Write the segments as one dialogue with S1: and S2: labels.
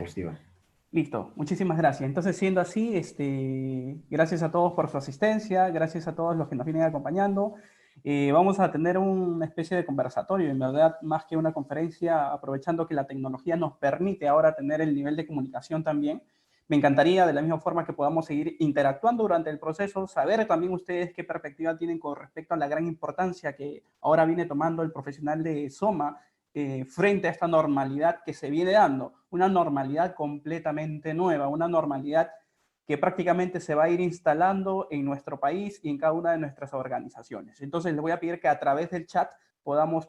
S1: diapositiva.
S2: Listo, muchísimas gracias. Entonces, siendo así, gracias a todos por su asistencia, gracias a todos los que nos vienen acompañando. Vamos a tener una especie de conversatorio, en verdad, más que una conferencia, aprovechando que la tecnología nos permite ahora tener el nivel de comunicación también. Me encantaría, de la misma forma que podamos seguir interactuando durante el proceso, saber también ustedes qué perspectiva tienen con respecto a la gran importancia que ahora viene tomando el profesional de Soma frente a esta normalidad que se viene dando, una normalidad completamente nueva, una normalidad que prácticamente se va a ir instalando en nuestro país y en cada una de nuestras organizaciones. Entonces, les voy a pedir que a través del chat podamos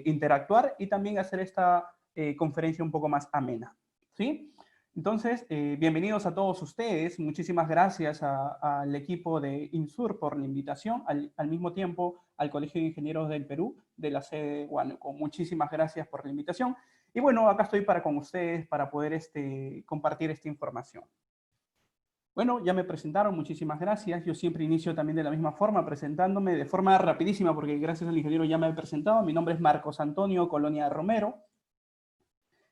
S2: interactuar y también hacer esta conferencia un poco más amena. ¿Sí? Entonces, bienvenidos a todos ustedes. Muchísimas gracias al equipo de INSUR por la invitación, al mismo tiempo al Colegio de Ingenieros del Perú, de la sede de Huánuco. Muchísimas gracias por la invitación. Y bueno, acá estoy con ustedes para poder compartir esta información. Bueno, ya me presentaron, muchísimas gracias. Yo siempre inicio también de la misma forma, presentándome de forma rapidísima, porque gracias al ingeniero ya me he presentado. Mi nombre es Marcos Antonio Colonia Romero.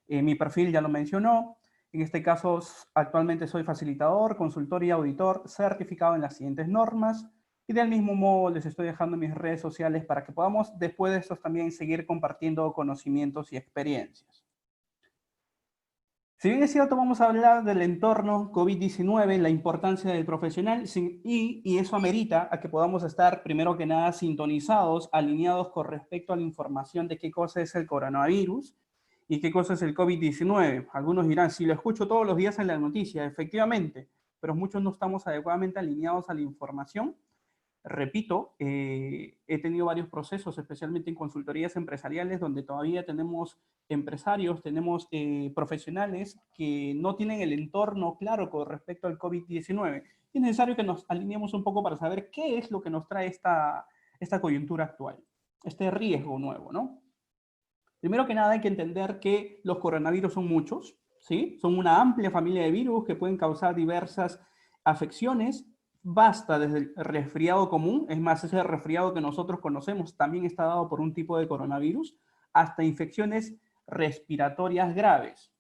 S2: Mi perfil ya lo mencionó. En este caso, actualmente soy facilitador, consultor y auditor certificado en las siguientes normas. Y del mismo modo les estoy dejando mis redes sociales para que podamos después de estos también seguir compartiendo conocimientos y experiencias. Si bien es cierto, vamos a hablar del entorno COVID-19, la importancia del profesional, y eso amerita a que podamos estar, primero que nada, sintonizados, alineados con respecto a la información de qué cosa es el coronavirus y qué cosa es el COVID-19. Algunos dirán, si lo escucho todos los días en la noticia, efectivamente, pero muchos no estamos adecuadamente alineados a la información. Repito, he tenido varios procesos, especialmente en consultorías empresariales, donde todavía tenemos empresarios, tenemos profesionales que no tienen el entorno claro con respecto al COVID-19. Y es necesario que nos alineemos un poco para saber qué es lo que nos trae esta coyuntura actual, este riesgo nuevo, ¿no? Primero que nada hay que entender que los coronavirus son muchos, ¿sí? Son una amplia familia de virus que pueden causar diversas afecciones. Basta desde el resfriado común, es más, ese resfriado que nosotros conocemos también está dado por un tipo de coronavirus, hasta infecciones respiratorias graves.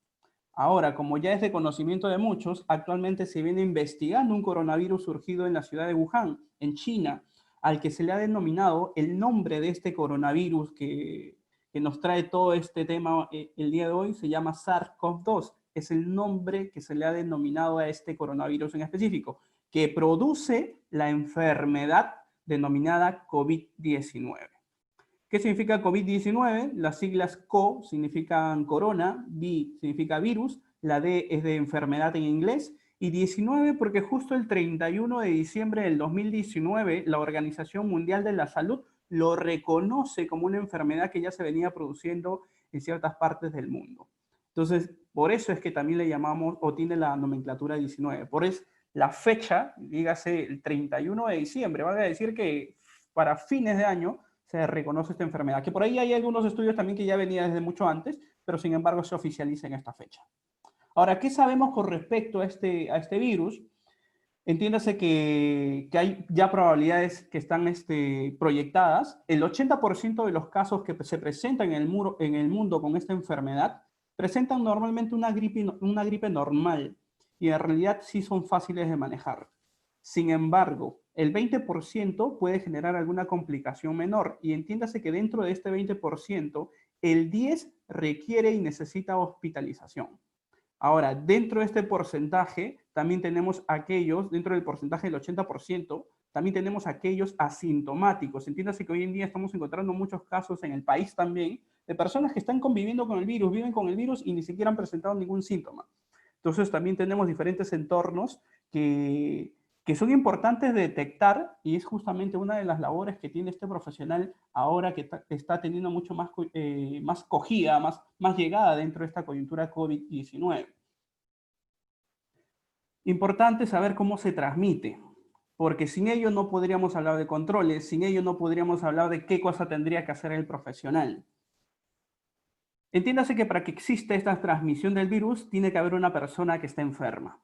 S2: Ahora, como ya es de conocimiento de muchos, actualmente se viene investigando un coronavirus surgido en la ciudad de Wuhan, en China, al que se le ha denominado el nombre de este coronavirus que nos trae todo este tema el día de hoy, se llama SARS-CoV-2. Es el nombre que se le ha denominado a este coronavirus en específico, que produce la enfermedad denominada COVID-19. ¿Qué significa COVID-19? Las siglas CO significan corona, V significa virus, la D es de enfermedad en inglés, y 19 porque justo el 31 de diciembre del 2019 la Organización Mundial de la Salud lo reconoce como una enfermedad que ya se venía produciendo en ciertas partes del mundo. Entonces, por eso es que también le llamamos, o tiene la nomenclatura 19. Por eso la fecha, dígase el 31 de diciembre, va a decir que para fines de año se reconoce esta enfermedad, que por ahí hay algunos estudios también que ya venía desde mucho antes, pero sin embargo se oficializa en esta fecha. Ahora, ¿qué sabemos con respecto a este virus? Entiéndase que hay ya probabilidades que están proyectadas. El 80% de los casos que se presentan en el mundo con esta enfermedad presentan normalmente una gripe normal y en realidad sí son fáciles de manejar. Sin embargo, el 20% puede generar alguna complicación menor y entiéndase que dentro de este 20%, el 10% requiere y necesita hospitalización. Ahora, dentro de este porcentaje, también tenemos aquellos, dentro del porcentaje del 80%, también tenemos aquellos asintomáticos. Entiéndase que hoy en día estamos encontrando muchos casos en el país también de personas que están conviviendo con el virus, viven con el virus y ni siquiera han presentado ningún síntoma. Entonces, también tenemos diferentes entornos que son importantes de detectar y es justamente una de las labores que tiene este profesional ahora que está teniendo mucho más cogida, más llegada dentro de esta coyuntura COVID-19. Importante saber cómo se transmite, porque sin ello no podríamos hablar de controles, sin ello no podríamos hablar de qué cosa tendría que hacer el profesional. Entiéndase que para que exista esta transmisión del virus, tiene que haber una persona que esté enferma.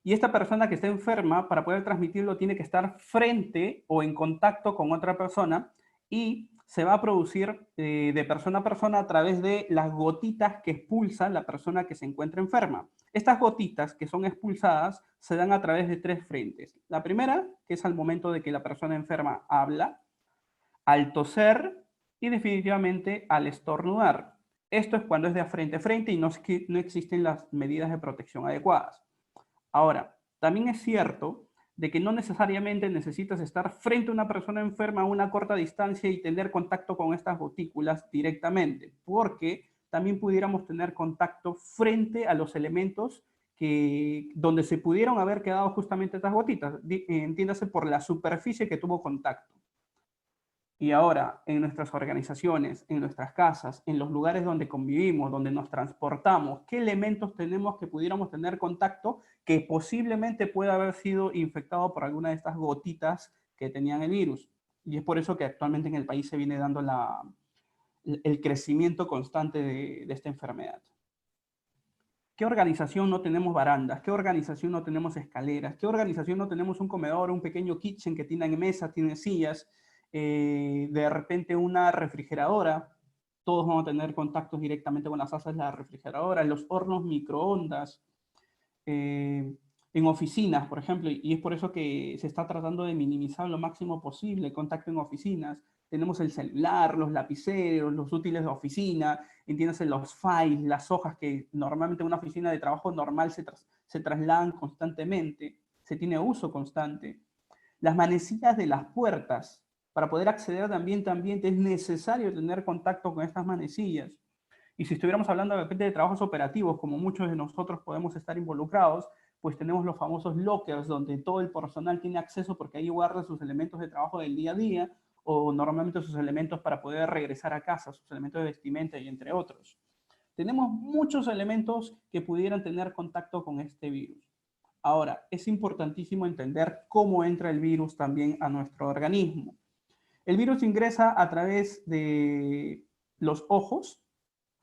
S2: Y esta persona que está enferma, para poder transmitirlo, tiene que estar frente o en contacto con otra persona y se va a producir de persona a persona a través de las gotitas que expulsa la persona que se encuentra enferma. Estas gotitas que son expulsadas se dan a través de 3 frentes. La primera, que es al momento de que la persona enferma habla, al toser y definitivamente al estornudar. Esto es cuando es de frente a frente y no existen las medidas de protección adecuadas. Ahora, también es cierto de que no necesariamente necesitas estar frente a una persona enferma a una corta distancia y tener contacto con estas gotículas directamente, porque también pudiéramos tener contacto frente a los elementos donde se pudieron haber quedado justamente estas gotitas, entiéndase por la superficie que tuvo contacto. Y ahora, en nuestras organizaciones, en nuestras casas, en los lugares donde convivimos, donde nos transportamos, ¿qué elementos tenemos que pudiéramos tener contacto que posiblemente pueda haber sido infectado por alguna de estas gotitas que tenían el virus? Y es por eso que actualmente en el país se viene dando el crecimiento constante de esta enfermedad. ¿Qué organización no tenemos barandas? ¿Qué organización no tenemos escaleras? ¿Qué organización no tenemos un comedor, un pequeño kitchen que tiene mesas, tiene sillas? De repente una refrigeradora. Todos vamos a tener contactos directamente con las asas de la refrigeradora, los hornos microondas, en oficinas, por ejemplo, y es por eso que se está tratando de minimizar lo máximo posible el contacto en oficinas. Tenemos el celular, los lapiceros, los útiles de oficina, entiéndase los files, las hojas que normalmente en una oficina de trabajo normal se trasladan constantemente, se tiene uso constante. Las manecillas de las puertas, para poder acceder de ambiente a ambiente es necesario tener contacto con estas manecillas. Y si estuviéramos hablando de repente de trabajos operativos, como muchos de nosotros podemos estar involucrados, pues tenemos los famosos lockers, donde todo el personal tiene acceso porque ahí guarda sus elementos de trabajo del día a día, o normalmente sus elementos para poder regresar a casa, sus elementos de vestimenta y entre otros. Tenemos muchos elementos que pudieran tener contacto con este virus. Ahora, es importantísimo entender cómo entra el virus también a nuestro organismo. El virus ingresa a través de los ojos,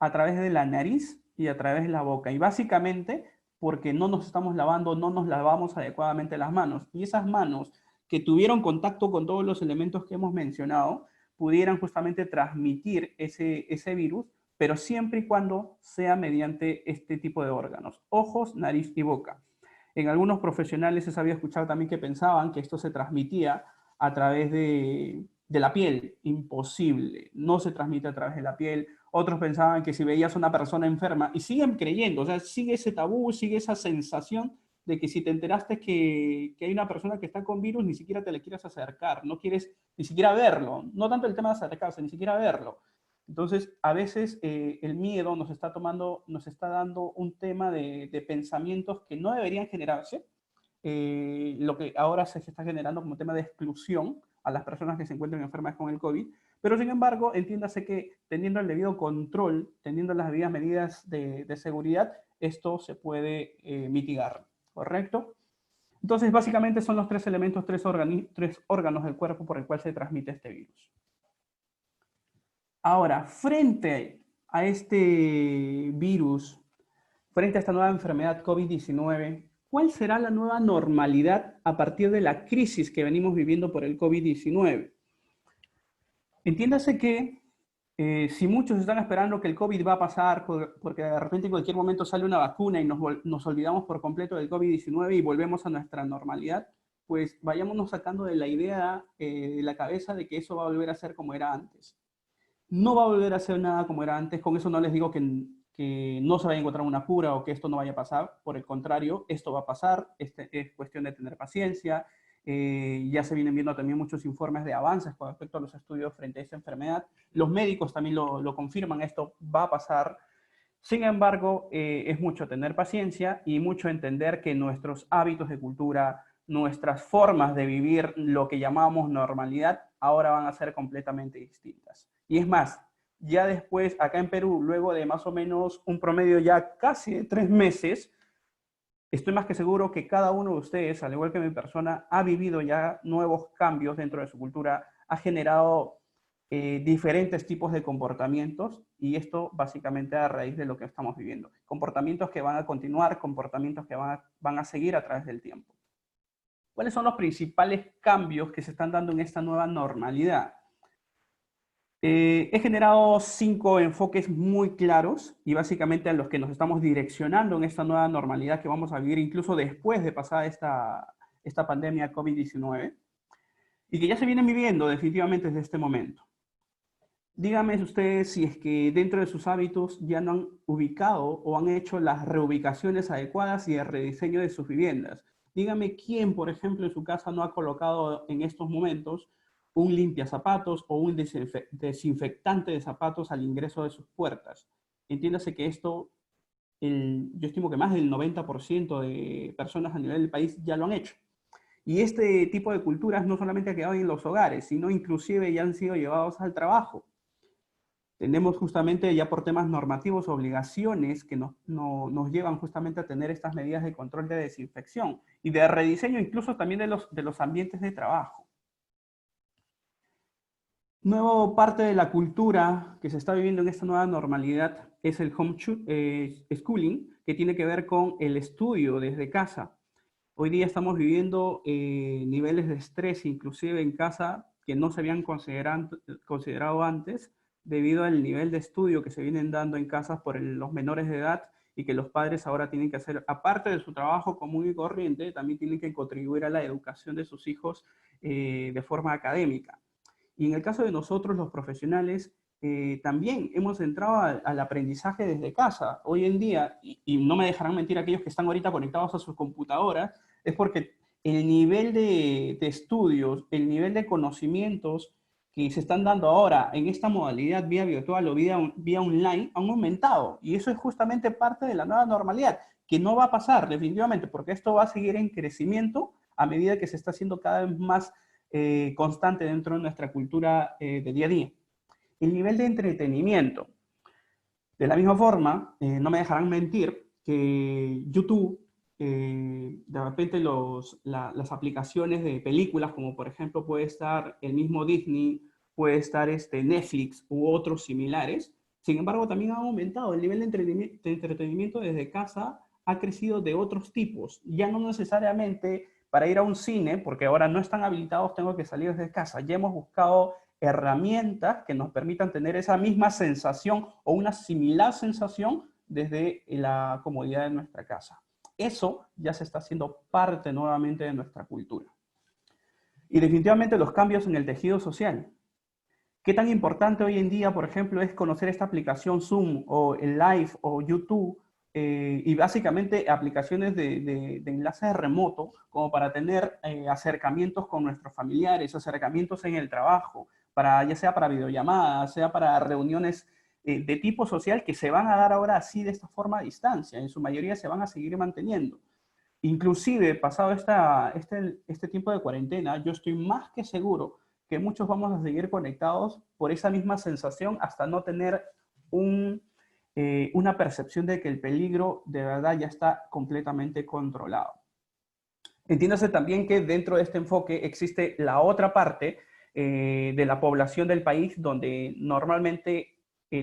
S2: a través de la nariz y a través de la boca. Y básicamente porque no nos estamos lavando, no nos lavamos adecuadamente las manos. Y esas manos que tuvieron contacto con todos los elementos que hemos mencionado, pudieran justamente transmitir ese virus, pero siempre y cuando sea mediante este tipo de órganos, ojos, nariz y boca. En algunos profesionales se había escuchado también que pensaban que esto se transmitía a través de la piel. Imposible, no se transmite a través de la piel. Otros pensaban que si veías a una persona enferma, y siguen creyendo, o sea, sigue ese tabú, sigue esa sensación de que si te enteraste que hay una persona que está con virus, ni siquiera te le quieres acercar, no quieres ni siquiera verlo, no tanto el tema de acercarse, ni siquiera verlo. Entonces, a veces el miedo nos está dando un tema de pensamientos que no deberían generarse, lo que ahora se está generando como tema de exclusión a las personas que se encuentran enfermas con el COVID, pero sin embargo, entiéndase que teniendo el debido control, teniendo las debidas medidas de seguridad, esto se puede mitigar, ¿correcto? Entonces, básicamente son los 3 elementos, 3 órganos del cuerpo por el cual se transmite este virus. Ahora, frente a este virus, frente a esta nueva enfermedad COVID-19, ¿cuál será la nueva normalidad a partir de la crisis que venimos viviendo por el COVID-19? Entiéndase que si muchos están esperando que el COVID va a pasar porque de repente en cualquier momento sale una vacuna y nos olvidamos por completo del COVID-19 y volvemos a nuestra normalidad, pues vayámonos sacando de la idea de la cabeza de que eso va a volver a ser como era antes. No va a volver a ser nada como era antes. Con eso no les digo que no se vaya a encontrar una cura o que esto no vaya a pasar. Por el contrario, esto va a pasar. Es cuestión de tener paciencia. Ya se vienen viendo también muchos informes de avances con respecto a los estudios frente a esta enfermedad. Los médicos también lo confirman, esto va a pasar. Sin embargo, es mucho tener paciencia y mucho entender que nuestros hábitos de cultura, nuestras formas de vivir lo que llamamos normalidad, ahora van a ser completamente distintas. Y es más, ya después, acá en Perú, luego de más o menos un promedio ya casi de 3 meses, estoy más que seguro que cada uno de ustedes, al igual que mi persona, ha vivido ya nuevos cambios dentro de su cultura, ha generado diferentes tipos de comportamientos y esto básicamente a raíz de lo que estamos viviendo. Comportamientos que van a continuar, comportamientos que van a seguir a través del tiempo. ¿Cuáles son los principales cambios que se están dando en esta nueva normalidad? He generado 5 enfoques muy claros y básicamente a los que nos estamos direccionando en esta nueva normalidad que vamos a vivir incluso después de pasar esta pandemia COVID-19 y que ya se viene viviendo definitivamente desde este momento. Díganme ustedes si es que dentro de sus hábitos ya no han ubicado o han hecho las reubicaciones adecuadas y el rediseño de sus viviendas. Dígame quién, por ejemplo, en su casa no ha colocado en estos momentos un limpiazapatos o un desinfectante de zapatos al ingreso de sus puertas. Entiéndase que esto, yo estimo que más del 90% de personas a nivel del país ya lo han hecho. Y este tipo de culturas no solamente ha quedado en los hogares, sino inclusive ya han sido llevados al trabajo. Tenemos justamente ya por temas normativos obligaciones que nos llevan justamente a tener estas medidas de control de desinfección y de rediseño incluso también de los ambientes de trabajo. Nuevo parte de la cultura que se está viviendo en esta nueva normalidad es el schooling, que tiene que ver con el estudio desde casa. Hoy día estamos viviendo niveles de estrés, inclusive en casa, que no se habían considerado antes, debido al nivel de estudio que se vienen dando en casas por los menores de edad y que los padres ahora tienen que hacer, aparte de su trabajo común y corriente, también tienen que contribuir a la educación de sus hijos de forma académica. Y en el caso de nosotros, los profesionales, también hemos entrado al aprendizaje desde casa. Hoy en día, y no me dejarán mentir aquellos que están ahorita conectados a sus computadoras, es porque el nivel de estudios, el nivel de conocimientos que se están dando ahora en esta modalidad vía virtual o vía online han aumentado. Y eso es justamente parte de la nueva normalidad, que no va a pasar definitivamente, porque esto va a seguir en crecimiento a medida que se está haciendo cada vez más constante dentro de nuestra cultura de día a día. El nivel de entretenimiento. De la misma forma, no me dejarán mentir que YouTube, de repente las aplicaciones de películas, como por ejemplo puede estar el mismo Disney, puede estar Netflix u otros similares, sin embargo también ha aumentado el nivel de entretenimiento desde casa, ha crecido de otros tipos, ya no necesariamente para ir a un cine, porque ahora no están habilitados, tengo que salir desde casa, ya hemos buscado herramientas que nos permitan tener esa misma sensación o una similar sensación desde la comodidad de nuestra casa. Eso ya se está haciendo parte nuevamente de nuestra cultura. Y definitivamente los cambios en el tejido social. ¿Qué tan importante hoy en día, por ejemplo, es conocer esta aplicación Zoom o el Live o YouTube y básicamente aplicaciones de enlaces remoto como para tener acercamientos con nuestros familiares, acercamientos en el trabajo, ya sea para videollamadas, sea para reuniones de tipo social que se van a dar ahora así de esta forma a distancia, en su mayoría se van a seguir manteniendo. Inclusive, pasado este tiempo de cuarentena, yo estoy más que seguro que muchos vamos a seguir conectados por esa misma sensación hasta no tener una percepción de que el peligro de verdad ya está completamente controlado. Entiéndase también que dentro de este enfoque existe la otra parte de la población del país donde normalmente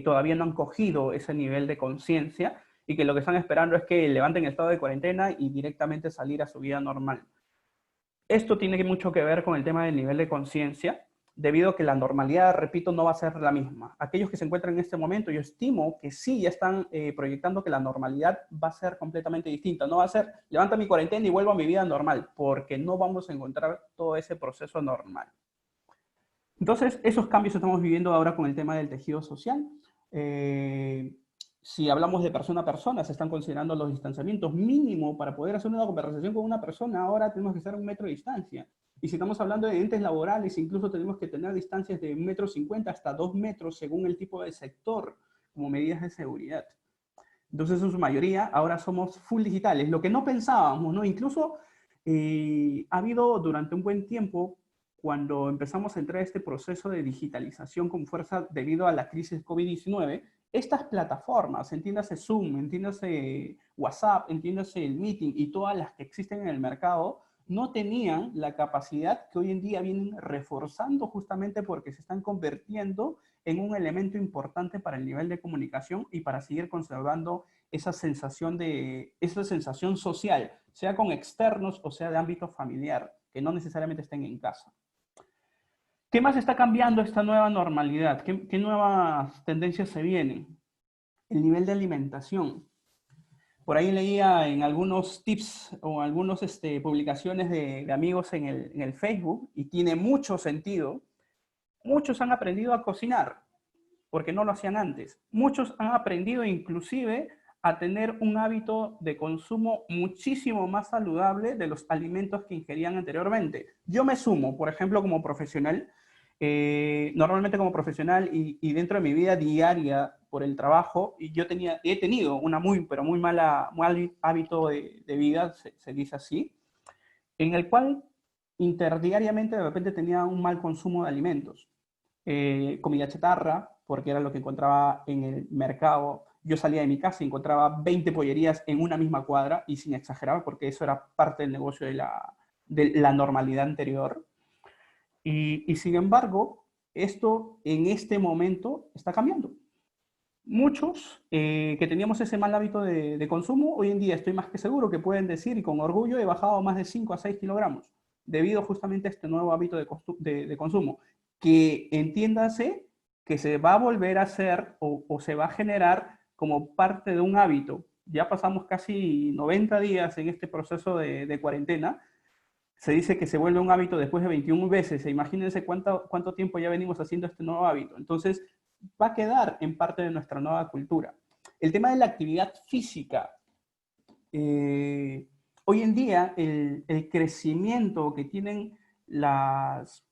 S2: todavía no han cogido ese nivel de conciencia y que lo que están esperando es que levanten el estado de cuarentena y directamente salir a su vida normal. Esto tiene mucho que ver con el tema del nivel de conciencia, debido a que la normalidad, repito, no va a ser la misma. Aquellos que se encuentran en este momento, yo estimo que sí ya están proyectando que la normalidad va a ser completamente distinta. No va a ser, levanta mi cuarentena y vuelvo a mi vida normal, porque no vamos a encontrar todo ese proceso normal. Entonces, esos cambios estamos viviendo ahora con el tema del tejido social. Si hablamos de persona a persona, se están considerando los distanciamientos mínimo para poder hacer una conversación con una persona. Ahora tenemos que estar a 1 metro de distancia. Y si estamos hablando de entes laborales, incluso tenemos que tener distancias de 1,50 m hasta 2 metros según el tipo de sector, como medidas de seguridad. Entonces, en su mayoría, ahora somos full digitales, lo que no pensábamos, ¿no? Incluso ha habido durante un buen tiempo, cuando empezamos a entrar a este proceso de digitalización con fuerza debido a la crisis COVID-19, estas plataformas, entiéndase Zoom, entiéndase WhatsApp, entiéndase el Meeting y todas las que existen en el mercado, no tenían la capacidad que hoy en día vienen reforzando justamente porque se están convirtiendo en un elemento importante para el nivel de comunicación y para seguir conservando esa sensación social, sea con externos o sea de ámbito familiar, que no necesariamente estén en casa. ¿Qué más está cambiando esta nueva normalidad? ¿Qué nuevas tendencias se vienen? El nivel de alimentación. Por ahí leía en algunos tips o algunas publicaciones de amigos en el Facebook, y tiene mucho sentido. Muchos han aprendido a cocinar porque no lo hacían antes. Muchos han aprendido inclusive a tener un hábito de consumo muchísimo más saludable de los alimentos que ingerían anteriormente. Yo me sumo, por ejemplo, como profesional, normalmente como profesional y dentro de mi vida diaria por el trabajo, y he tenido una pero muy mal hábito de vida, se dice así, en el cual interdiariamente de repente tenía un mal consumo de alimentos. Comida chatarra, porque era lo que encontraba en el mercado. Yo salía de mi casa y encontraba 20 pollerías en una misma cuadra, y sin exagerar, porque eso era parte del negocio de la normalidad anterior. Y sin embargo, esto en este momento está cambiando. Muchos que teníamos ese mal hábito de consumo, hoy en día estoy más que seguro que pueden decir, y con orgullo, he bajado más de 5 a 6 kilogramos, debido justamente a este nuevo hábito de consumo, que entiéndase que se va a volver a hacer o se va a generar como parte de un hábito. Ya pasamos casi 90 días en este proceso de cuarentena. Se dice que se vuelve un hábito después de 21 veces. Imagínense cuánto tiempo ya venimos haciendo este nuevo hábito. Entonces, va a quedar en parte de nuestra nueva cultura. El tema de la actividad física. Hoy en día, el crecimiento que tienen las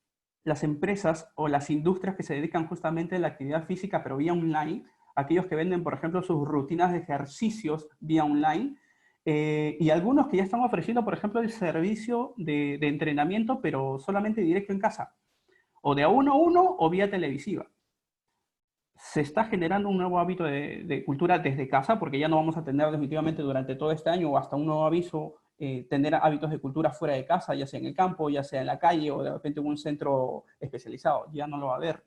S2: empresas o las industrias que se dedican justamente a la actividad física, pero vía online, aquellos que venden, por ejemplo, sus rutinas de ejercicios vía online, y algunos que ya están ofreciendo, por ejemplo, el servicio de entrenamiento, pero solamente directo en casa, o de a uno a uno o vía televisiva. Se está generando un nuevo hábito de cultura desde casa, porque ya no vamos a tener definitivamente durante todo este año o hasta un nuevo aviso, tener hábitos de cultura fuera de casa, ya sea en el campo, ya sea en la calle o de repente en un centro especializado. Ya no lo va a haber.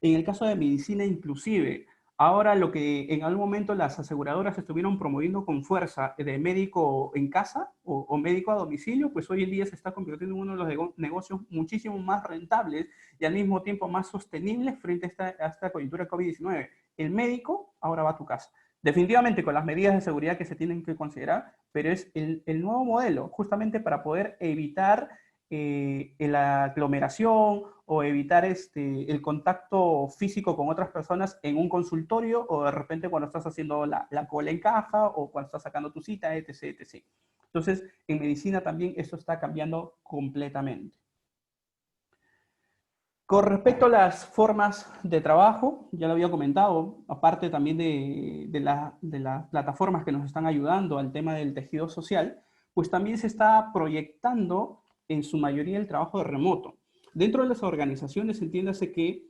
S2: En el caso de medicina inclusive, ahora lo que en algún momento las aseguradoras estuvieron promoviendo con fuerza de médico en casa o médico a domicilio, pues hoy en día se está convirtiendo en uno de los negocios muchísimo más rentables y al mismo tiempo más sostenibles frente a esta coyuntura COVID-19. El médico ahora va a tu casa. Definitivamente con las medidas de seguridad que se tienen que considerar, pero es el nuevo modelo justamente para poder evitar la aglomeración o evitar el contacto físico con otras personas en un consultorio, o de repente cuando estás haciendo la cola en caja o cuando estás sacando tu cita, etc, etc. Entonces, en medicina también esto está cambiando completamente. Con respecto a las formas de trabajo, ya lo había comentado, aparte también de las plataformas que nos están ayudando al tema del tejido social, pues también se está proyectando en su mayoría el trabajo de remoto. Dentro de las organizaciones, entiéndase que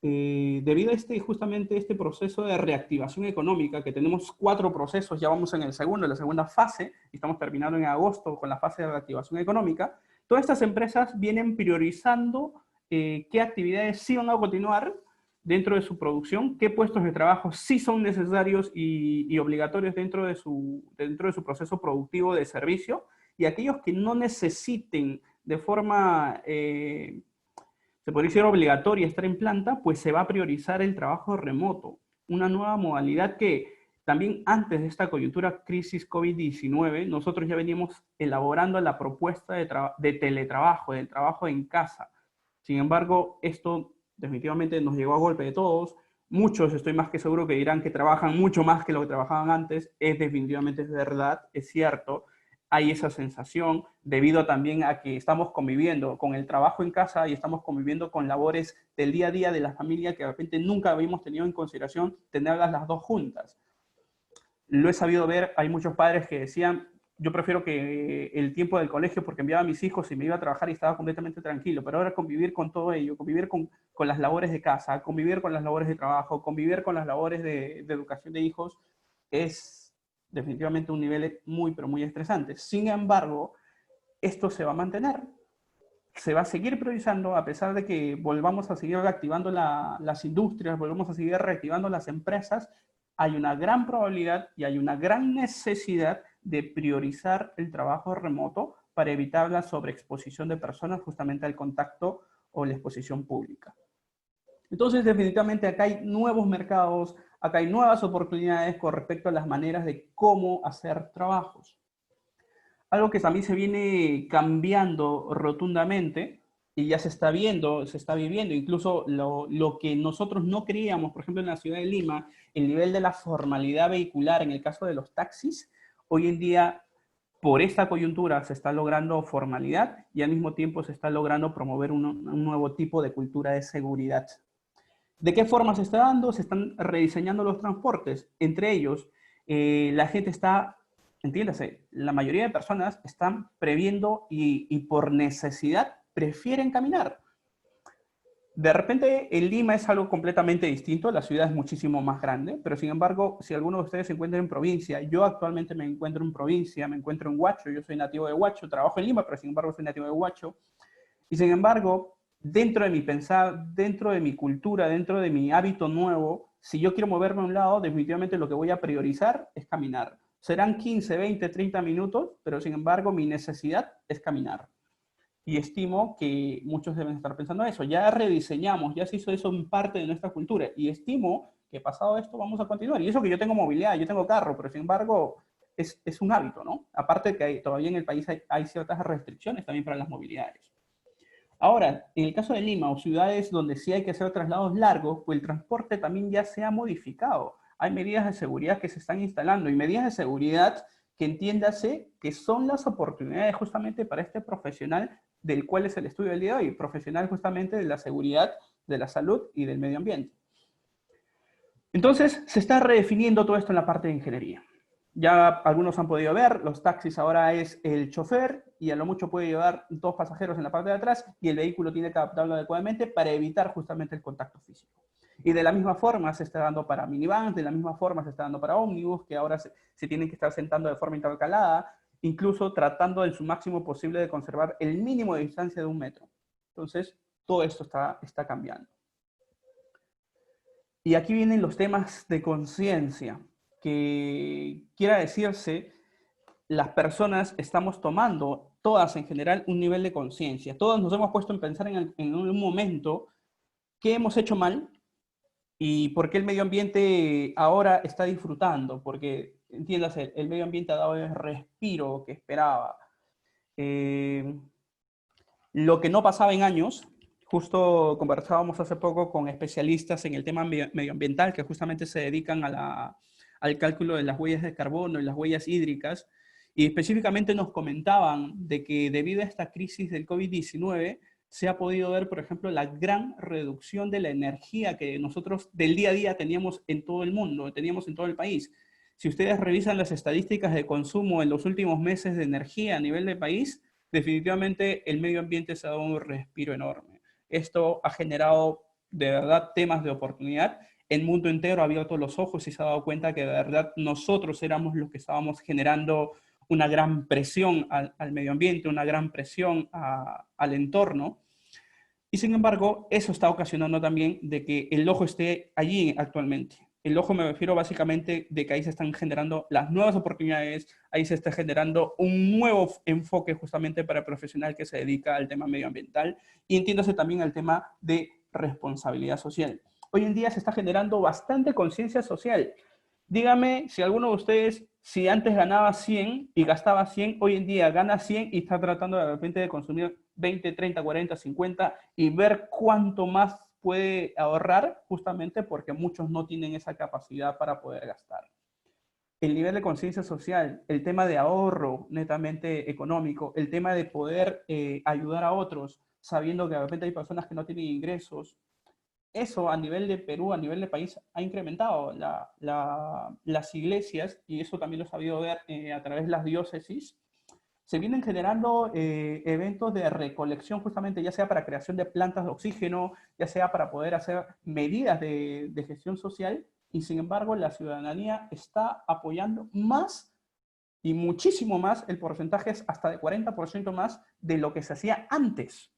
S2: debido a justamente este proceso de reactivación económica, que tenemos 4 procesos, ya vamos en la segunda fase, y estamos terminando en agosto con la fase de reactivación económica, todas estas empresas vienen priorizando qué actividades sí van a continuar dentro de su producción, qué puestos de trabajo sí son necesarios y obligatorios dentro de su proceso productivo de servicio, y aquellos que no necesiten de forma, se podría decir, obligatoria estar en planta, pues se va a priorizar el trabajo remoto, una nueva modalidad que también antes de esta coyuntura crisis COVID-19, nosotros ya veníamos elaborando la propuesta de teletrabajo, del trabajo en casa. Sin embargo, esto definitivamente nos llegó a golpe de todos. Muchos, estoy más que seguro, que dirán que trabajan mucho más que lo que trabajaban antes. Definitivamente es verdad, es cierto. Hay esa sensación debido también a que estamos conviviendo con el trabajo en casa y estamos conviviendo con labores del día a día de la familia que de repente nunca habíamos tenido en consideración tenerlas las dos juntas. Lo he sabido ver, hay muchos padres que decían, yo prefiero que el tiempo del colegio, porque enviaba a mis hijos y me iba a trabajar y estaba completamente tranquilo, pero ahora convivir con todo ello, convivir con las labores de casa, convivir con las labores de trabajo, convivir con las labores de educación de hijos, es definitivamente un nivel muy, pero muy estresante. Sin embargo, esto se va a mantener, se va a seguir priorizando a pesar de que volvamos a seguir reactivando las industrias, volvamos a seguir reactivando las empresas. Hay una gran probabilidad y hay una gran necesidad de priorizar el trabajo remoto para evitar la sobreexposición de personas justamente al contacto o la exposición pública. Entonces, definitivamente acá hay nuevos mercados, acá hay nuevas oportunidades con respecto a las maneras de cómo hacer trabajos. Algo que también se viene cambiando rotundamente y ya se está viendo, se está viviendo, incluso lo que nosotros no creíamos, por ejemplo, en la ciudad de Lima, el nivel de la formalidad vehicular en el caso de los taxis, hoy en día, por esta coyuntura, se está logrando formalidad y al mismo tiempo se está logrando promover un nuevo tipo de cultura de seguridad. ¿De qué forma se está dando? Se están rediseñando los transportes. Entre ellos, la gente está, entiéndase, la mayoría de personas están previendo y por necesidad prefieren caminar. De repente, en Lima es algo completamente distinto, la ciudad es muchísimo más grande, pero sin embargo, si alguno de ustedes se encuentra en provincia, yo actualmente me encuentro en provincia, me encuentro en Huacho, yo soy nativo de Huacho, trabajo en Lima, pero sin embargo soy nativo de Huacho, y sin embargo, dentro de mi pensar, dentro de mi cultura, dentro de mi hábito nuevo, si yo quiero moverme a un lado, definitivamente lo que voy a priorizar es caminar. Serán 15, 20, 30 minutos, pero sin embargo mi necesidad es caminar. Y estimo que muchos deben estar pensando eso. Ya rediseñamos, ya se hizo eso en parte de nuestra cultura. Y estimo que pasado esto vamos a continuar. Y eso que yo tengo movilidad, yo tengo carro, pero sin embargo es un hábito, ¿no? Aparte que todavía en el país hay ciertas restricciones también para las movilidades. Ahora, en el caso de Lima o ciudades donde sí hay que hacer traslados largos, pues el transporte también ya se ha modificado. Hay medidas de seguridad que se están instalando y medidas de seguridad que entiéndase que son las oportunidades justamente para este profesional del cual es el estudio del día de hoy, profesional justamente de la seguridad, de la salud y del medio ambiente. Entonces, se está redefiniendo todo esto en la parte de ingeniería. Ya algunos han podido ver, los taxis ahora es el chofer y a lo mucho puede llevar 2 pasajeros en la parte de atrás y el vehículo tiene que adaptarlo adecuadamente para evitar justamente el contacto físico. Y de la misma forma se está dando para minivans, de la misma forma se está dando para ómnibus, que ahora se tienen que estar sentando de forma intercalada, incluso tratando en su máximo posible de conservar el mínimo de distancia de 1 metro. Entonces, todo esto está cambiando. Y aquí vienen los temas de conciencia, que quiera decirse, las personas estamos tomando, todas en general, un nivel de conciencia. Todos nos hemos puesto en pensar en un momento qué hemos hecho mal y por qué el medio ambiente ahora está disfrutando, porque, entiéndase, el medio ambiente ha dado el respiro que esperaba. Lo que no pasaba en años, justo conversábamos hace poco con especialistas en el tema medioambiental que justamente se dedican al cálculo de las huellas de carbono y las huellas hídricas, y específicamente nos comentaban de que debido a esta crisis del COVID-19 se ha podido ver, por ejemplo, la gran reducción de la energía que nosotros del día a día teníamos en todo el mundo, teníamos en todo el país. Si ustedes revisan las estadísticas de consumo en los últimos meses de energía a nivel de país, definitivamente el medio ambiente se ha dado un respiro enorme. Esto ha generado de verdad temas de oportunidad. El mundo entero ha abierto los ojos y se ha dado cuenta que de verdad nosotros éramos los que estábamos generando una gran presión al medio ambiente, una gran presión al entorno. Y sin embargo, eso está ocasionando también de que el ojo esté allí actualmente. El ojo me refiero básicamente de que ahí se están generando las nuevas oportunidades, ahí se está generando un nuevo enfoque justamente para el profesional que se dedica al tema medioambiental y entiéndase también al tema de responsabilidad social. Hoy en día se está generando bastante conciencia social. Dígame si alguno de ustedes, si antes ganaba 100 y gastaba 100, hoy en día gana 100 y está tratando de repente de consumir 20, 30, 40, 50 y ver cuánto más puede ahorrar justamente porque muchos no tienen esa capacidad para poder gastar. El nivel de conciencia social, el tema de ahorro netamente económico, el tema de poder ayudar a otros sabiendo que de repente hay personas que no tienen ingresos, eso a nivel de Perú, a nivel de país, ha incrementado las iglesias, y eso también lo he sabido ver a través de las diócesis. Se vienen generando eventos de recolección justamente, ya sea para creación de plantas de oxígeno, ya sea para poder hacer medidas de gestión social, y sin embargo la ciudadanía está apoyando más y muchísimo más, el porcentaje es hasta de 40% más de lo que se hacía antes.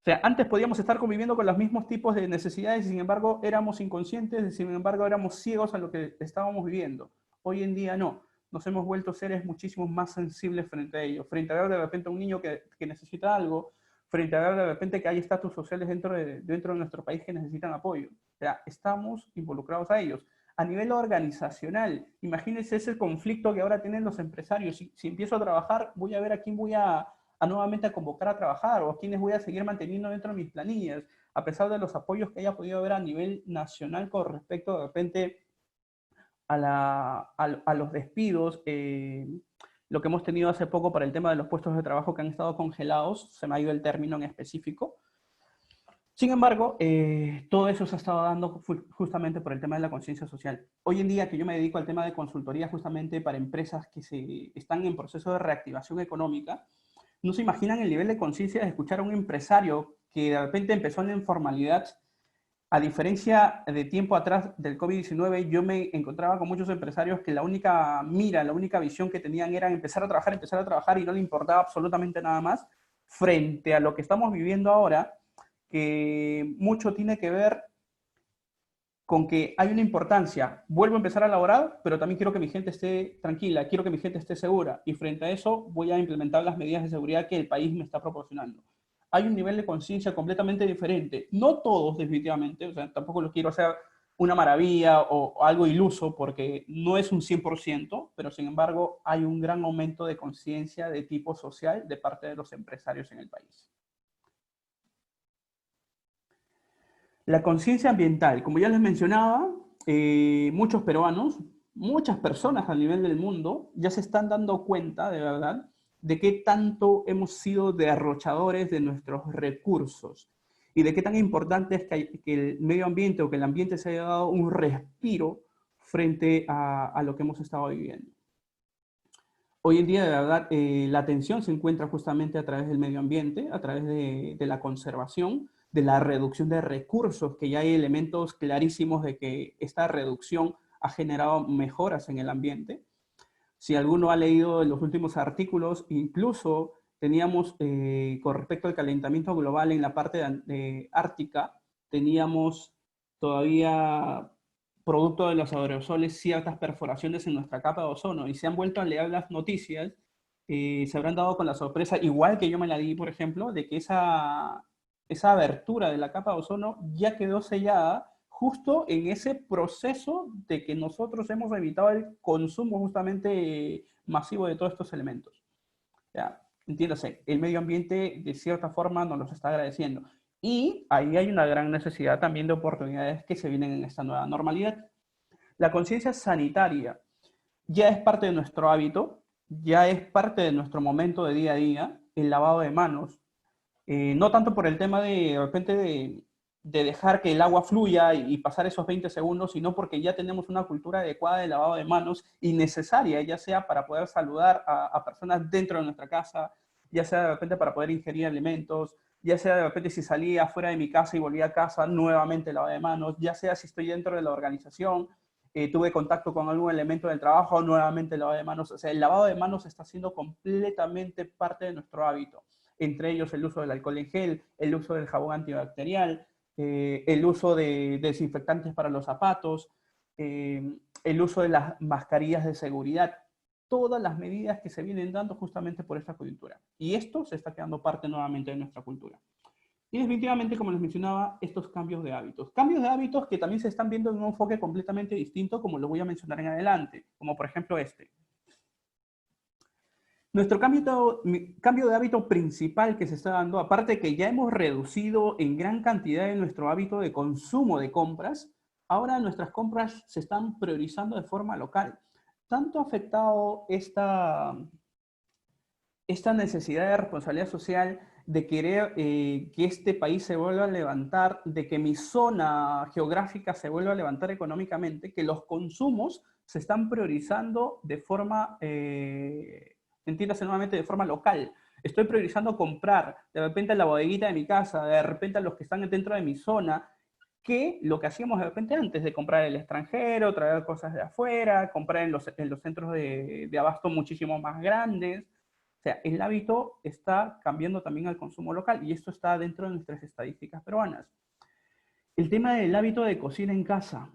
S2: O sea, antes podíamos estar conviviendo con los mismos tipos de necesidades y sin embargo éramos inconscientes y sin embargo éramos ciegos a lo que estábamos viviendo. Hoy en día no. Nos hemos vuelto seres muchísimo más sensibles frente a ello. Frente a ver de repente a un niño que necesita algo, frente a de repente que hay estatus sociales dentro de nuestro país que necesitan apoyo. O sea, estamos involucrados a ellos. A nivel organizacional, imagínense ese conflicto que ahora tienen los empresarios. Si empiezo a trabajar, voy a ver a quién voy a nuevamente a convocar a trabajar o a quiénes voy a seguir manteniendo dentro de mis planillas, a pesar de los apoyos que haya podido haber a nivel nacional con respecto de repente a los despidos, lo que hemos tenido hace poco para el tema de los puestos de trabajo que han estado congelados, se me ha ido el término en específico. Sin embargo, todo eso se ha estado dando justamente por el tema de la conciencia social. Hoy en día que yo me dedico al tema de consultoría justamente para empresas que están en proceso de reactivación económica, no se imaginan el nivel de conciencia de escuchar a un empresario que de repente empezó en la informalidad. A diferencia de tiempo atrás del COVID-19, yo me encontraba con muchos empresarios que la única mira, la única visión que tenían era empezar a trabajar y no le importaba absolutamente nada más, frente a lo que estamos viviendo ahora, que mucho tiene que ver con que hay una importancia. Vuelvo a empezar a laborar, pero también quiero que mi gente esté tranquila, quiero que mi gente esté segura, y frente a eso voy a implementar las medidas de seguridad que el país me está proporcionando. Hay un nivel de conciencia completamente diferente. No todos, definitivamente, o sea, tampoco lo quiero hacer una maravilla o algo iluso, porque no es un 100%, pero sin embargo hay un gran aumento de conciencia de tipo social de parte de los empresarios en el país. La conciencia ambiental, como ya les mencionaba, muchos peruanos, muchas personas a nivel del mundo ya se están dando cuenta, de verdad, de qué tanto hemos sido derrochadores de nuestros recursos y de qué tan importante es que el medio ambiente o que el ambiente se haya dado un respiro frente a lo que hemos estado viviendo. Hoy en día, de verdad, la atención se encuentra justamente a través del medio ambiente, a través de la conservación, de la reducción de recursos, que ya hay elementos clarísimos de que esta reducción ha generado mejoras en el ambiente. Si alguno ha leído los últimos artículos, incluso teníamos, con respecto al calentamiento global en la parte de ártica, teníamos todavía, producto de los aerosoles, ciertas perforaciones en nuestra capa de ozono, y se han vuelto a leer las noticias, se habrán dado con la sorpresa, igual que yo me la di, por ejemplo, de que esa abertura de la capa de ozono ya quedó sellada justo en ese proceso de que nosotros hemos evitado el consumo justamente masivo de todos estos elementos. Ya, entiéndase, el medio ambiente de cierta forma nos los está agradeciendo. Y ahí hay una gran necesidad también de oportunidades que se vienen en esta nueva normalidad. La conciencia sanitaria ya es parte de nuestro hábito, ya es parte de nuestro momento de día a día, el lavado de manos. No tanto por el tema de repente de dejar que el agua fluya y pasar esos 20 segundos, sino porque ya tenemos una cultura adecuada de lavado de manos y necesaria, ya sea para poder saludar a personas dentro de nuestra casa, ya sea de repente para poder ingerir alimentos, ya sea de repente si salía fuera de mi casa y volvía a casa, nuevamente lavado de manos, ya sea si estoy dentro de la organización, tuve contacto con algún elemento del trabajo, nuevamente lavado de manos. O sea, el lavado de manos está siendo completamente parte de nuestro hábito, entre ellos el uso del alcohol en gel, el uso del jabón antibacterial, el uso de desinfectantes para los zapatos, el uso de las mascarillas de seguridad, todas las medidas que se vienen dando justamente por esta coyuntura. Y esto se está quedando parte nuevamente de nuestra cultura. Y definitivamente, como les mencionaba, estos cambios de hábitos. Cambios de hábitos que también se están viendo en un enfoque completamente distinto, como lo voy a mencionar en adelante, como por ejemplo este. Nuestro cambio de hábito principal que se está dando, aparte de que ya hemos reducido en gran cantidad de nuestro hábito de consumo de compras, ahora nuestras compras se están priorizando de forma local. Tanto ha afectado esta necesidad de responsabilidad social, de querer que este país se vuelva a levantar, de que mi zona geográfica se vuelva a levantar económicamente, que los consumos se están priorizando de forma entiéndase nuevamente, de forma local. Estoy priorizando comprar de repente a la bodeguita de mi casa, de repente a los que están dentro de mi zona, que lo que hacíamos de repente antes de comprar el extranjero, traer cosas de afuera, comprar en los centros de abasto muchísimo más grandes. O sea, el hábito está cambiando también al consumo local y esto está dentro de nuestras estadísticas peruanas. El tema del hábito de cocina en casa.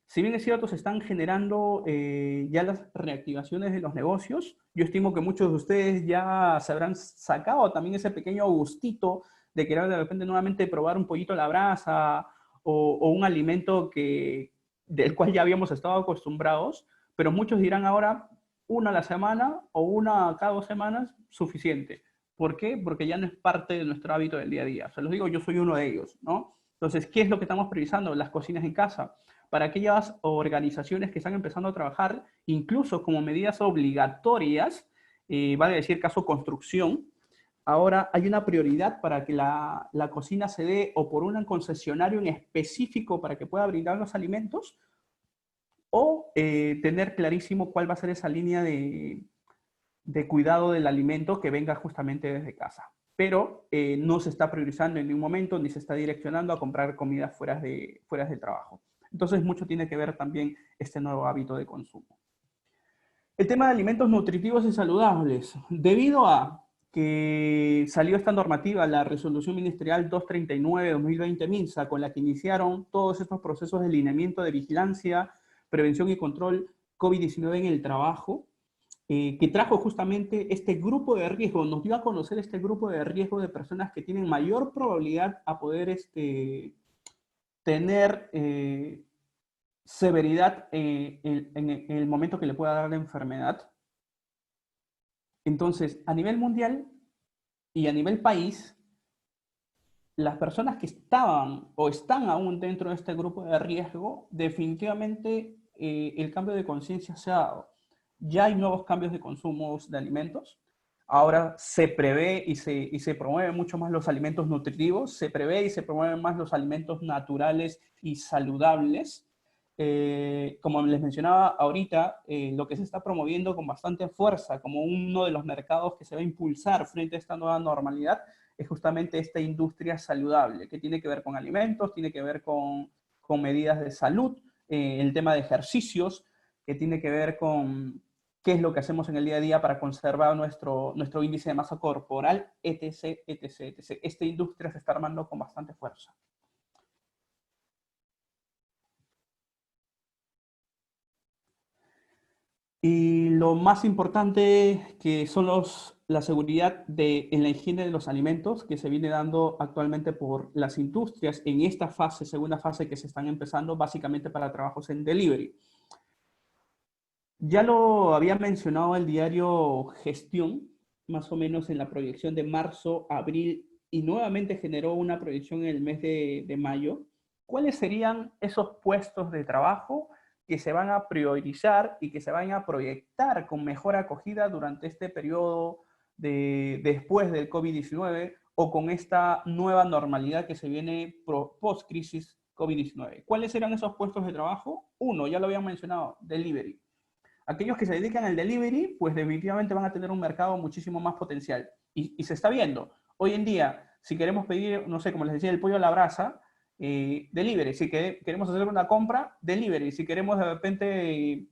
S2: Si bien es cierto, se están generando ya las reactivaciones de los negocios, yo estimo que muchos de ustedes ya se habrán sacado también ese pequeño gustito de querer de repente nuevamente probar un pollito a la brasa o un alimento del cual ya habíamos estado acostumbrados, pero muchos dirán ahora una a la semana o una cada 2 semanas, suficiente. ¿Por qué? Porque ya no es parte de nuestro hábito del día a día. Se los digo, yo soy uno de ellos, ¿no? Entonces, ¿qué es lo que estamos priorizando? Las cocinas en casa. Para aquellas organizaciones que están empezando a trabajar, incluso como medidas obligatorias, vale decir caso construcción, ahora hay una prioridad para que la cocina se dé o por un concesionario en específico para que pueda brindar los alimentos o tener clarísimo cuál va a ser esa línea de cuidado del alimento que venga justamente desde casa. Pero no se está priorizando en ningún momento ni se está direccionando a comprar comida fuera del trabajo. Entonces, mucho tiene que ver también este nuevo hábito de consumo. El tema de alimentos nutritivos y saludables. Debido a que salió esta normativa, la Resolución Ministerial 239-2020 MINSA, con la que iniciaron todos estos procesos de lineamiento de vigilancia, prevención y control COVID-19 en el trabajo, que trajo justamente este grupo de riesgo, nos dio a conocer este grupo de riesgo de personas que tienen mayor probabilidad a poder tener severidad en el momento que le pueda dar la enfermedad. Entonces, a nivel mundial y a nivel país, las personas que estaban o están aún dentro de este grupo de riesgo, definitivamente el cambio de conciencia se ha dado. Ya hay nuevos cambios de consumos de alimentos. Ahora se prevé y se promueve mucho más los alimentos nutritivos, se prevé y se promueven más los alimentos naturales y saludables. Como les mencionaba ahorita, lo que se está promoviendo con bastante fuerza como uno de los mercados que se va a impulsar frente a esta nueva normalidad es justamente esta industria saludable, que tiene que ver con alimentos, tiene que ver con medidas de salud, el tema de ejercicios, que tiene que ver con qué es lo que hacemos en el día a día para conservar nuestro índice de masa corporal, etc., etc., etc. Esta industria se está armando con bastante fuerza. Y lo más importante que son la seguridad en la higiene de los alimentos que se viene dando actualmente por las industrias en esta fase, segunda fase que se están empezando básicamente para trabajos en delivery. Ya lo había mencionado el diario Gestión, más o menos en la proyección de marzo, abril, y nuevamente generó una proyección en el mes de mayo. ¿Cuáles serían esos puestos de trabajo que se van a priorizar y que se van a proyectar con mejor acogida durante este periodo después del COVID-19 o con esta nueva normalidad que se viene post-crisis COVID-19? ¿Cuáles serán esos puestos de trabajo? Uno, ya lo habían mencionado, delivery. Aquellos que se dedican al delivery, pues definitivamente van a tener un mercado muchísimo más potencial. Y se está viendo. Hoy en día, si queremos pedir, no sé, como les decía, el pollo a la brasa, delivery. Si queremos hacer una compra, delivery. Si queremos de repente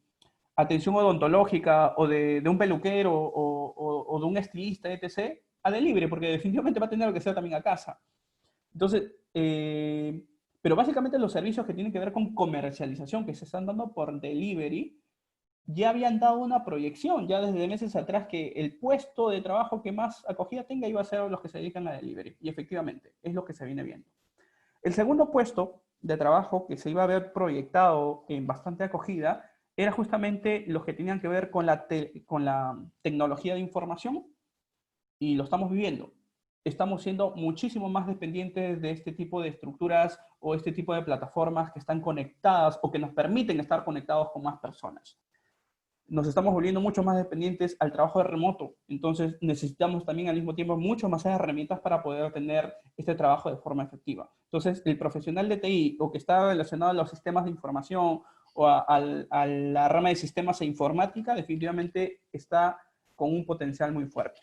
S2: atención odontológica o de un peluquero o de un estilista, etc., a delivery, porque definitivamente va a tener que ser también a casa. Entonces, pero básicamente los servicios que tienen que ver con comercialización que se están dando por delivery, ya habían dado una proyección, ya desde meses atrás, que el puesto de trabajo que más acogida tenga iba a ser los que se dedican a delivery. Y efectivamente, es lo que se viene viendo. El segundo puesto de trabajo que se iba a ver proyectado en bastante acogida era justamente los que tenían que ver con la tecnología de información, y lo estamos viviendo. Estamos siendo muchísimo más dependientes de este tipo de estructuras o este tipo de plataformas que están conectadas o que nos permiten estar conectados con más personas. Nos estamos volviendo mucho más dependientes al trabajo de remoto. Entonces necesitamos también al mismo tiempo mucho más herramientas para poder tener este trabajo de forma efectiva. Entonces el profesional de TI o que está relacionado a los sistemas de información o a la rama de sistemas e informática definitivamente está con un potencial muy fuerte.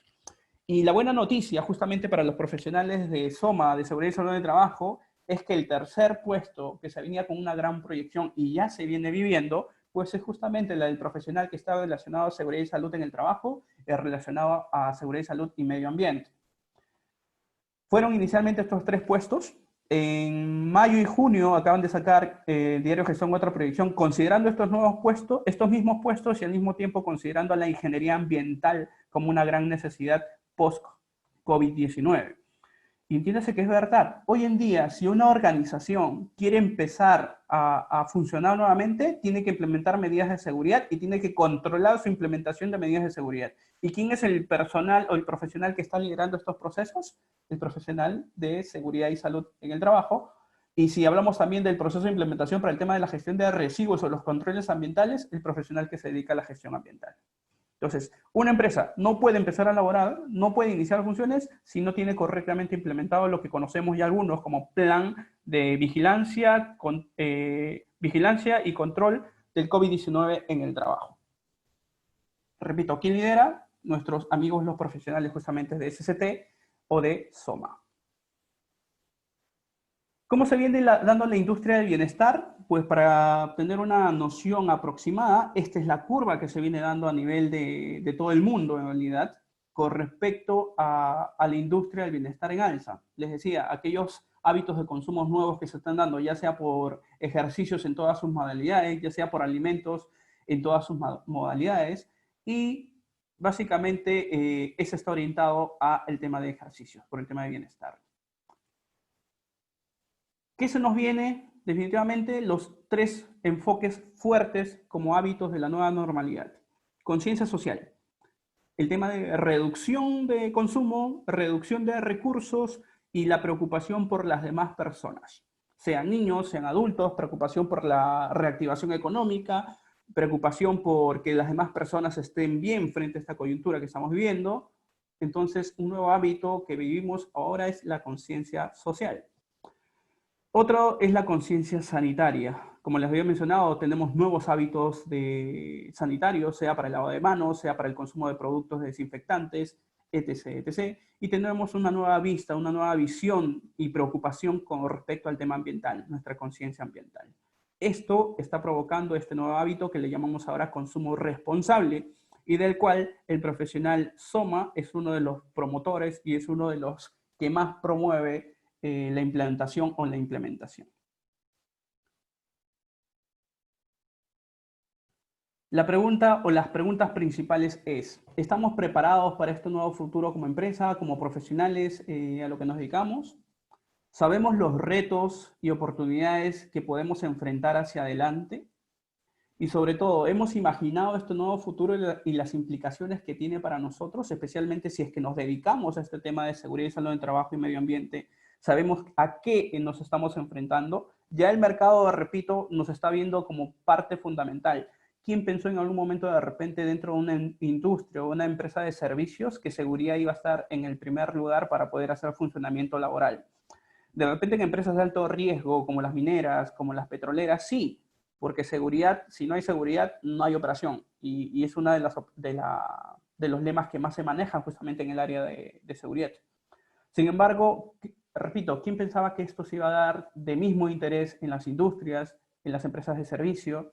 S2: Y la buena noticia justamente para los profesionales de SOMA, de Seguridad y Salud de Trabajo, es que el tercer puesto que se venía con una gran proyección y ya se viene viviendo, pues es justamente la del profesional que está relacionado a seguridad y salud en el trabajo, relacionado a seguridad y salud y medio ambiente. Fueron inicialmente estos 3 puestos. En mayo y junio acaban de sacar Diario Gestión otra proyección considerando estos nuevos puestos, estos mismos puestos y al mismo tiempo considerando a la ingeniería ambiental como una gran necesidad post-COVID-19. Y entiéndase que es verdad. Hoy en día, si una organización quiere empezar a funcionar nuevamente, tiene que implementar medidas de seguridad y tiene que controlar su implementación de medidas de seguridad. ¿Y quién es el personal o el profesional que está liderando estos procesos? El profesional de seguridad y salud en el trabajo. Y si hablamos también del proceso de implementación para el tema de la gestión de residuos o los controles ambientales, el profesional que se dedica a la gestión ambiental. Entonces, una empresa no puede empezar a laborar, no puede iniciar funciones si no tiene correctamente implementado lo que conocemos ya algunos como plan de vigilancia, vigilancia y control del COVID-19 en el trabajo. Repito, ¿quién lidera? Nuestros amigos los profesionales justamente de SCT o de SOMA. ¿Cómo se viene dando la industria del bienestar? Pues para tener una noción aproximada, esta es la curva que se viene dando a nivel de todo el mundo en realidad con respecto a la industria del bienestar en alza. Les decía, aquellos hábitos de consumo nuevos que se están dando, ya sea por ejercicios en todas sus modalidades, ya sea por alimentos en todas sus modalidades, y básicamente ese está orientado al tema de ejercicios, por el tema de bienestar. ¿Qué se nos viene? Definitivamente los tres enfoques fuertes como hábitos de la nueva normalidad. Conciencia social. El tema de reducción de consumo, reducción de recursos y la preocupación por las demás personas. Sean niños, sean adultos, preocupación por la reactivación económica, preocupación por que las demás personas estén bien frente a esta coyuntura que estamos viviendo. Entonces, un nuevo hábito que vivimos ahora es la conciencia social. Otro es la conciencia sanitaria. Como les había mencionado, tenemos nuevos hábitos sanitarios, sea para el lavado de manos, sea para el consumo de productos desinfectantes, etc., etc. Y tenemos una nueva vista, una nueva visión y preocupación con respecto al tema ambiental, nuestra conciencia ambiental. Esto está provocando este nuevo hábito que le llamamos ahora consumo responsable y del cual el profesional SOMA es uno de los promotores y es uno de los que más promueve la implantación o la implementación. La pregunta o las preguntas principales es, ¿estamos preparados para este nuevo futuro como empresa, como profesionales a lo que nos dedicamos? ¿Sabemos los retos y oportunidades que podemos enfrentar hacia adelante? Y sobre todo, ¿hemos imaginado este nuevo futuro y las implicaciones que tiene para nosotros, especialmente si es que nos dedicamos a este tema de seguridad y salud en trabajo y medio ambiente? ¿Sabemos a qué nos estamos enfrentando? Ya el mercado, repito, nos está viendo como parte fundamental. ¿Quién pensó en algún momento de repente dentro de una industria o una empresa de servicios que seguridad iba a estar en el primer lugar para poder hacer funcionamiento laboral? De repente en empresas de alto riesgo, como las mineras, como las petroleras, sí, porque seguridad, si no hay seguridad, no hay operación. Y es uno de los lemas que más se manejan justamente en el área de seguridad. Sin embargo, repito, ¿quién pensaba que esto se iba a dar de mismo interés en las industrias, en las empresas de servicio?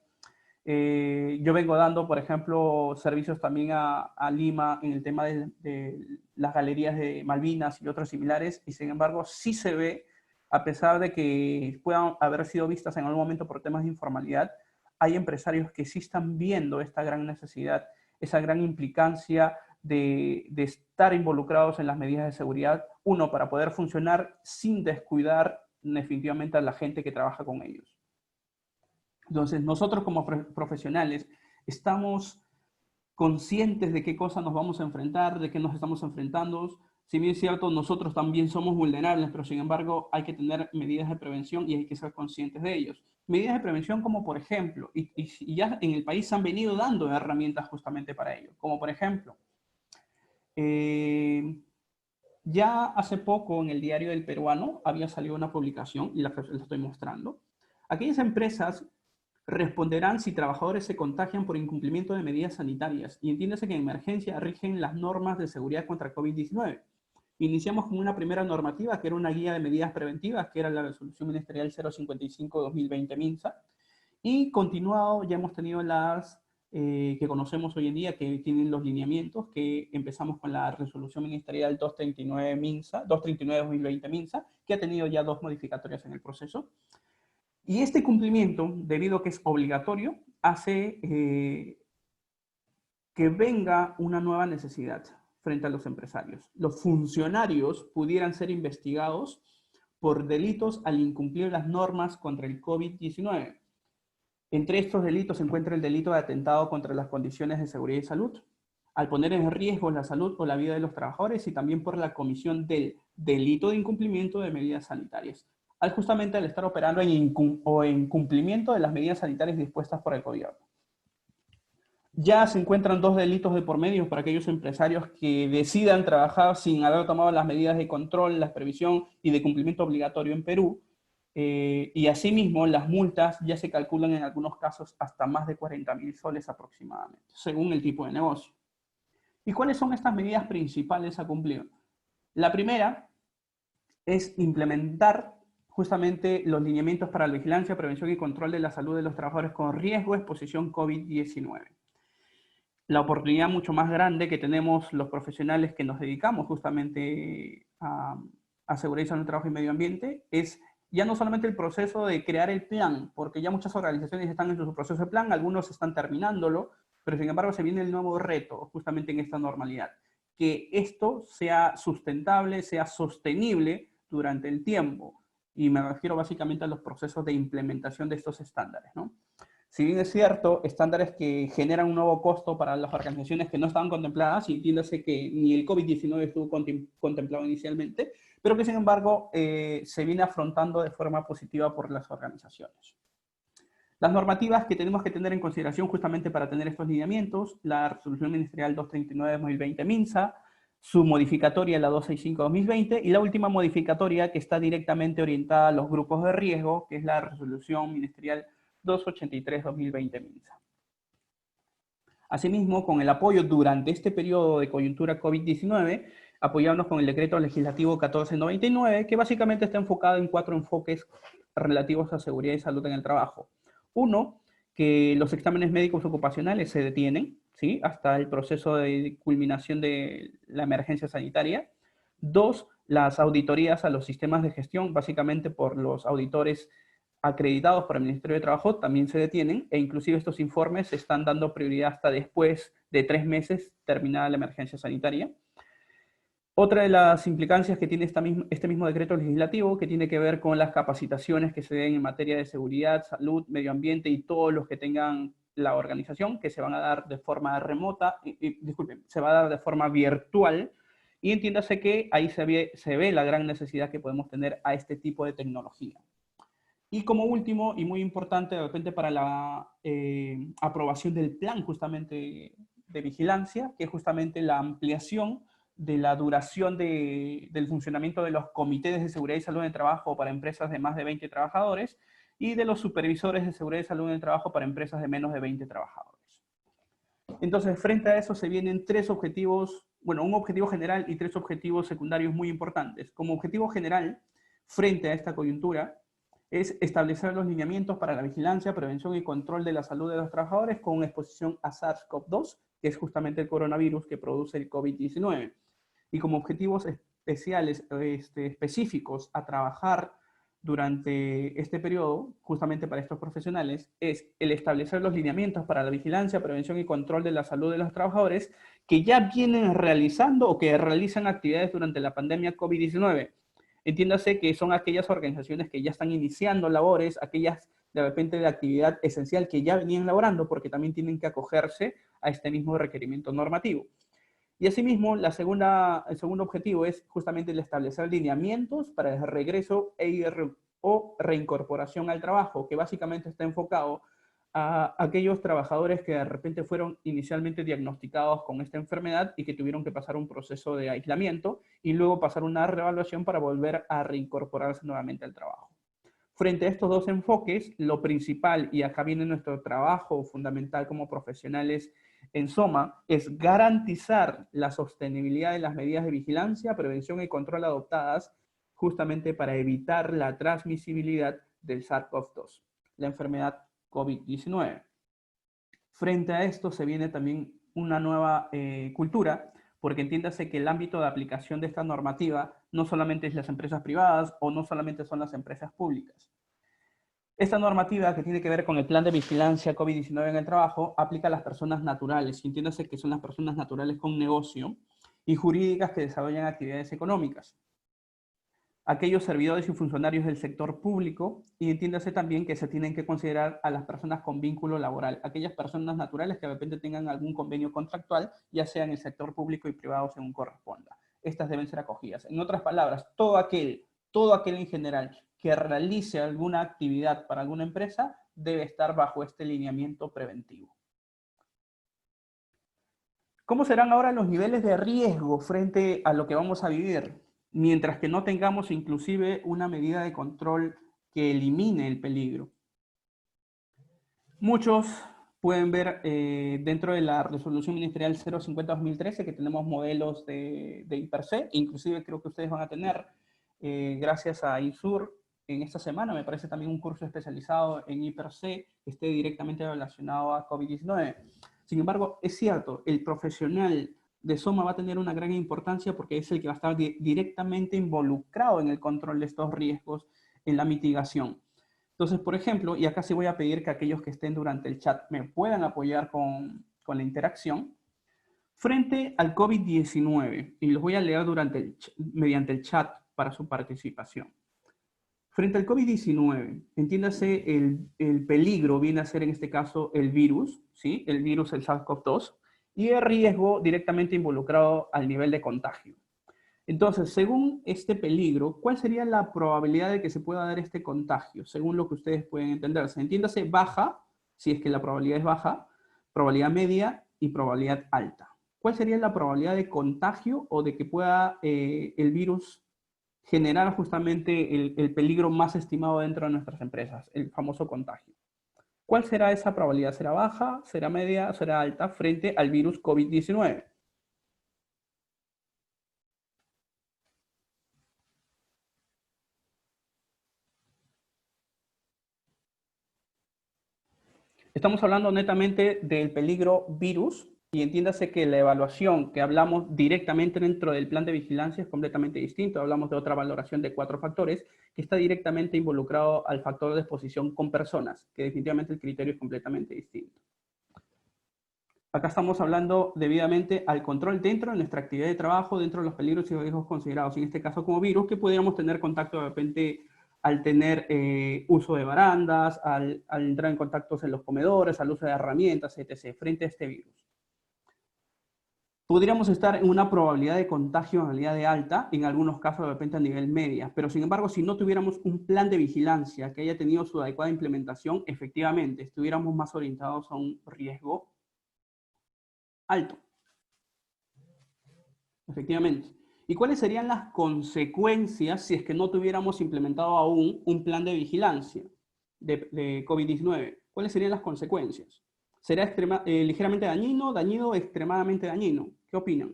S2: Yo vengo dando, por ejemplo, servicios también a Lima en el tema de las galerías de Malvinas y otros similares, y sin embargo sí se ve, a pesar de que puedan haber sido vistas en algún momento por temas de informalidad, hay empresarios que sí están viendo esta gran necesidad, esa gran implicancia de estar involucrados en las medidas de seguridad, uno, para poder funcionar sin descuidar definitivamente a la gente que trabaja con ellos. Entonces, nosotros como profesionales estamos conscientes de qué cosas nos vamos a enfrentar, de qué nos estamos enfrentando. Si bien es cierto, nosotros también somos vulnerables, pero sin embargo hay que tener medidas de prevención y hay que ser conscientes de ellos. Medidas de prevención como por ejemplo, y ya en el país se han venido dando herramientas justamente para ello, como por ejemplo, ya hace poco en el Diario del Peruano había salido una publicación, y la estoy mostrando. Aquellas empresas responderán si trabajadores se contagian por incumplimiento de medidas sanitarias, y entiéndase que en emergencia rigen las normas de seguridad contra COVID-19. Iniciamos con una primera normativa que era una guía de medidas preventivas, que era la resolución ministerial 055-2020 MINSA, y continuado ya hemos tenido las que conocemos hoy en día, que tienen los lineamientos, que empezamos con la resolución ministerial 239 MINSA, 239-2020 MINSA, que ha tenido ya 2 modificatorias en el proceso. Y este cumplimiento, debido a que es obligatorio, hace que venga una nueva necesidad. frente a los empresarios. Los funcionarios pudieran ser investigados por delitos al incumplir las normas contra el COVID-19. Entre estos delitos se encuentra el delito de atentado contra las condiciones de seguridad y salud, al poner en riesgo la salud o la vida de los trabajadores, y también por la comisión del delito de incumplimiento de medidas sanitarias, justamente al estar operando en incumplimiento de las medidas sanitarias dispuestas por el gobierno. Ya se encuentran dos delitos de por medio para aquellos empresarios que decidan trabajar sin haber tomado las medidas de control, la previsión y de cumplimiento obligatorio en Perú. Y asimismo, las multas ya se calculan en algunos casos hasta más de 40.000 soles aproximadamente, según el tipo de negocio. ¿Y cuáles son estas medidas principales a cumplir? La primera es implementar justamente los lineamientos para la vigilancia, prevención y control de la salud de los trabajadores con riesgo de exposición COVID-19. La oportunidad mucho más grande que tenemos los profesionales que nos dedicamos justamente a seguridad y salud, trabajo y medio ambiente es ya no solamente el proceso de crear el plan, porque ya muchas organizaciones están en su proceso de plan, algunos están terminándolo, pero sin embargo se viene el nuevo reto justamente en esta normalidad, que esto sea sustentable, sea sostenible durante el tiempo, y me refiero básicamente a los procesos de implementación de estos estándares, ¿no? Si bien es cierto, estándares que generan un nuevo costo para las organizaciones que no estaban contempladas, y entiéndase que ni el COVID-19 estuvo contemplado inicialmente, pero que sin embargo se viene afrontando de forma positiva por las organizaciones. Las normativas que tenemos que tener en consideración justamente para tener estos lineamientos: la Resolución Ministerial 239/2020 MINSA, su modificatoria la 265/2020, y la última modificatoria que está directamente orientada a los grupos de riesgo, que es la Resolución Ministerial 283/2020 MINSA. Asimismo, con el apoyo durante este periodo de coyuntura COVID-19, apoyarnos con el decreto legislativo 1499, que básicamente está enfocado en 4 enfoques relativos a seguridad y salud en el trabajo. Uno, que los exámenes médicos ocupacionales se detienen, ¿sí?, hasta el proceso de culminación de la emergencia sanitaria. 2, las auditorías a los sistemas de gestión, básicamente por los auditores acreditados por el Ministerio de Trabajo, también se detienen, e inclusive estos informes se están dando prioridad hasta después de 3 meses terminada la emergencia sanitaria. Otra de las implicancias que tiene este mismo decreto legislativo, que tiene que ver con las capacitaciones que se den en materia de seguridad, salud, medio ambiente y todos los que tengan la organización, que se van a dar de forma remota, disculpen, se va a dar de forma virtual, y entiéndase que ahí se ve la gran necesidad que podemos tener a este tipo de tecnología. Y como último, y muy importante de repente para la aprobación del plan justamente de vigilancia, que es justamente la ampliación de la duración del funcionamiento de los comités de seguridad y salud en el trabajo para empresas de más de 20 trabajadores, y de los supervisores de seguridad y salud en el trabajo para empresas de menos de 20 trabajadores. Entonces, frente a eso se vienen 3 objetivos, bueno, un objetivo general y 3 objetivos secundarios muy importantes. Como objetivo general, frente a esta coyuntura, es establecer los lineamientos para la vigilancia, prevención y control de la salud de los trabajadores con exposición a SARS-CoV-2, que es justamente el coronavirus que produce el COVID-19. Y como objetivos especiales, específicos a trabajar durante este periodo, justamente para estos profesionales, es el establecer los lineamientos para la vigilancia, prevención y control de la salud de los trabajadores que ya vienen realizando o que realizan actividades durante la pandemia COVID-19. Entiéndase que son aquellas organizaciones que ya están iniciando labores, aquellas de repente de actividad esencial que ya venían laborando, porque también tienen que acogerse a este mismo requerimiento normativo. Y asimismo, el segundo objetivo es justamente el establecer lineamientos para el regreso o reincorporación al trabajo, que básicamente está enfocado a aquellos trabajadores que de repente fueron inicialmente diagnosticados con esta enfermedad y que tuvieron que pasar un proceso de aislamiento y luego pasar una reevaluación para volver a reincorporarse nuevamente al trabajo. Frente a estos 2 enfoques, lo principal, y acá viene nuestro trabajo fundamental como profesionales en SOMA, es garantizar la sostenibilidad de las medidas de vigilancia, prevención y control adoptadas justamente para evitar la transmisibilidad del SARS-CoV-2, la enfermedad COVID-19. Frente a esto se viene también una nueva cultura, porque entiéndase que el ámbito de aplicación de esta normativa no solamente es las empresas privadas o no solamente son las empresas públicas. Esta normativa, que tiene que ver con el plan de vigilancia COVID-19 en el trabajo, aplica a las personas naturales, y entiéndase que son las personas naturales con negocio, y jurídicas que desarrollan actividades económicas. Aquellos servidores y funcionarios del sector público, y entiéndase también que se tienen que considerar a las personas con vínculo laboral, aquellas personas naturales que de repente tengan algún convenio contractual, ya sea en el sector público y privado según corresponda. Estas deben ser acogidas. En otras palabras, todo aquel en general que realice alguna actividad para alguna empresa debe estar bajo este lineamiento preventivo. ¿Cómo serán ahora los niveles de riesgo frente a lo que vamos a vivir? Mientras que no tengamos inclusive una medida de control que elimine el peligro. Muchos pueden ver dentro de la resolución ministerial 050-2013 que tenemos modelos de IPRC, inclusive creo que ustedes van a tener, gracias a INSUR, en esta semana me parece también un curso especializado en IPRC que esté directamente relacionado a COVID-19. Sin embargo, es cierto, el profesional de SOMA va a tener una gran importancia porque es el que va a estar directamente involucrado en el control de estos riesgos, en la mitigación. Entonces, por ejemplo, y acá sí voy a pedir que aquellos que estén durante el chat me puedan apoyar con la interacción, frente al COVID-19, y los voy a leer mediante el chat para su participación. Frente al COVID-19, entiéndase el peligro viene a ser en este caso el virus, ¿sí? El virus, el SARS-CoV-2, y el riesgo directamente involucrado al nivel de contagio. Entonces, según este peligro, ¿cuál sería la probabilidad de que se pueda dar este contagio? Según lo que ustedes pueden entender. Entiéndase baja, si es que la probabilidad es baja, probabilidad media y probabilidad alta. ¿Cuál sería la probabilidad de contagio o de que pueda el virus generar justamente el peligro más estimado dentro de nuestras empresas, el famoso contagio? ¿Cuál será esa probabilidad? ¿Será baja, será media, será alta frente al virus COVID-19? Estamos hablando netamente del peligro virus y entiéndase que la evaluación que hablamos directamente dentro del plan de vigilancia es completamente distinto. Hablamos de otra valoración de 4 factores que está directamente involucrado al factor de exposición con personas, que definitivamente el criterio es completamente distinto. Acá estamos hablando debidamente al control dentro de nuestra actividad de trabajo, dentro de los peligros y riesgos considerados, en este caso como virus, que podríamos tener contacto de repente al tener uso de barandas, al entrar en contactos en los comedores, al uso de herramientas, etc., frente a este virus. Podríamos estar en una probabilidad de contagio en realidad de alta, en algunos casos de repente a nivel media, pero sin embargo, si no tuviéramos un plan de vigilancia que haya tenido su adecuada implementación, efectivamente, estuviéramos más orientados a un riesgo alto. Efectivamente. ¿Y cuáles serían las consecuencias si es que no tuviéramos implementado aún un plan de vigilancia de COVID-19? ¿Cuáles serían las consecuencias? ¿Será ligeramente dañino, dañino o extremadamente dañino? ¿Qué opinan?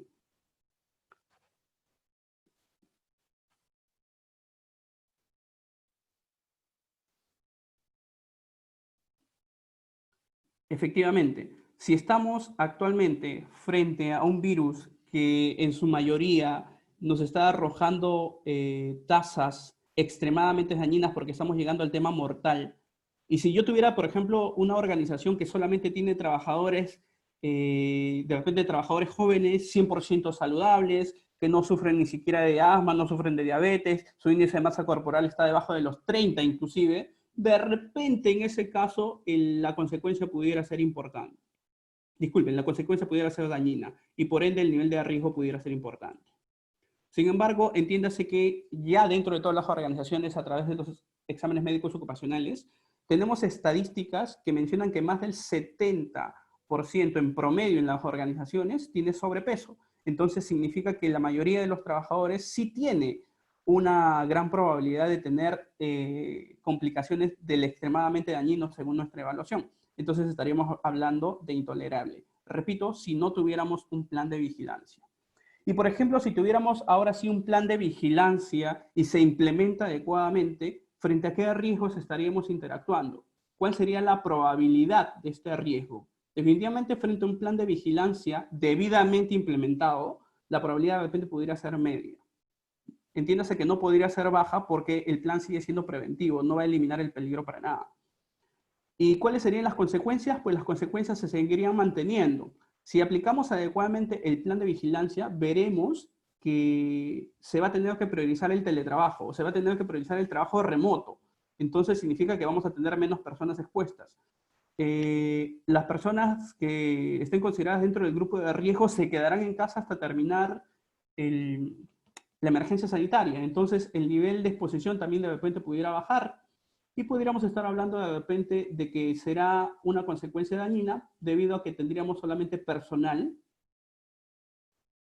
S2: Efectivamente, si estamos actualmente frente a un virus que en su mayoría nos está arrojando tasas extremadamente dañinas porque estamos llegando al tema mortal, y si yo tuviera, por ejemplo, una organización que solamente tiene trabajadores, de repente trabajadores jóvenes, 100% saludables, que no sufren ni siquiera de asma, no sufren de diabetes, su índice de masa corporal está debajo de los 30 inclusive, de repente en ese caso la consecuencia pudiera ser importante. Disculpen, la consecuencia pudiera ser dañina y por ende el nivel de riesgo pudiera ser importante. Sin embargo, entiéndase que ya dentro de todas las organizaciones, a través de los exámenes médicos ocupacionales, tenemos estadísticas que mencionan que más del 70% en promedio en las organizaciones tiene sobrepeso. Entonces significa que la mayoría de los trabajadores sí tiene una gran probabilidad de tener complicaciones del extremadamente dañino según nuestra evaluación. Entonces estaríamos hablando de intolerable. Repito, si no tuviéramos un plan de vigilancia. Y por ejemplo, si tuviéramos ahora sí un plan de vigilancia y se implementa adecuadamente, ¿frente a qué riesgos estaríamos interactuando? ¿Cuál sería la probabilidad de este riesgo? Definitivamente frente a un plan de vigilancia debidamente implementado, la probabilidad de repente pudiera ser media. Entiéndase que no podría ser baja porque el plan sigue siendo preventivo, no va a eliminar el peligro para nada. ¿Y cuáles serían las consecuencias? Pues las consecuencias se seguirían manteniendo. Si aplicamos adecuadamente el plan de vigilancia, veremos que se va a tener que priorizar el teletrabajo, o se va a tener que priorizar el trabajo remoto. Entonces significa que vamos a tener menos personas expuestas. Las personas que estén consideradas dentro del grupo de riesgo se quedarán en casa hasta terminar la emergencia sanitaria. Entonces el nivel de exposición también de repente pudiera bajar y pudiéramos estar hablando de repente de que será una consecuencia dañina debido a que tendríamos solamente personal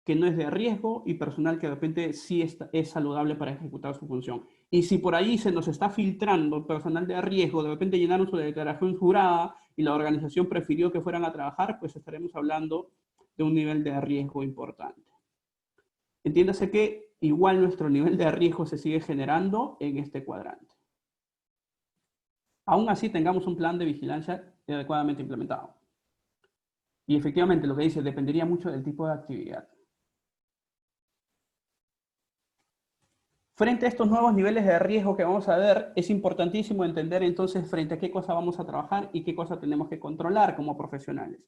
S2: que no es de riesgo y personal que de repente sí es saludable para ejecutar su función. Y si por ahí se nos está filtrando personal de riesgo, de repente llenaron su declaración jurada y la organización prefirió que fueran a trabajar, pues estaremos hablando de un nivel de riesgo importante. Entiéndase que igual nuestro nivel de riesgo se sigue generando en este cuadrante. Aún así tengamos un plan de vigilancia adecuadamente implementado. Y efectivamente lo que dice dependería mucho del tipo de actividad. Frente a estos nuevos niveles de riesgo que vamos a ver, es importantísimo entender entonces frente a qué cosa vamos a trabajar y qué cosa tenemos que controlar como profesionales.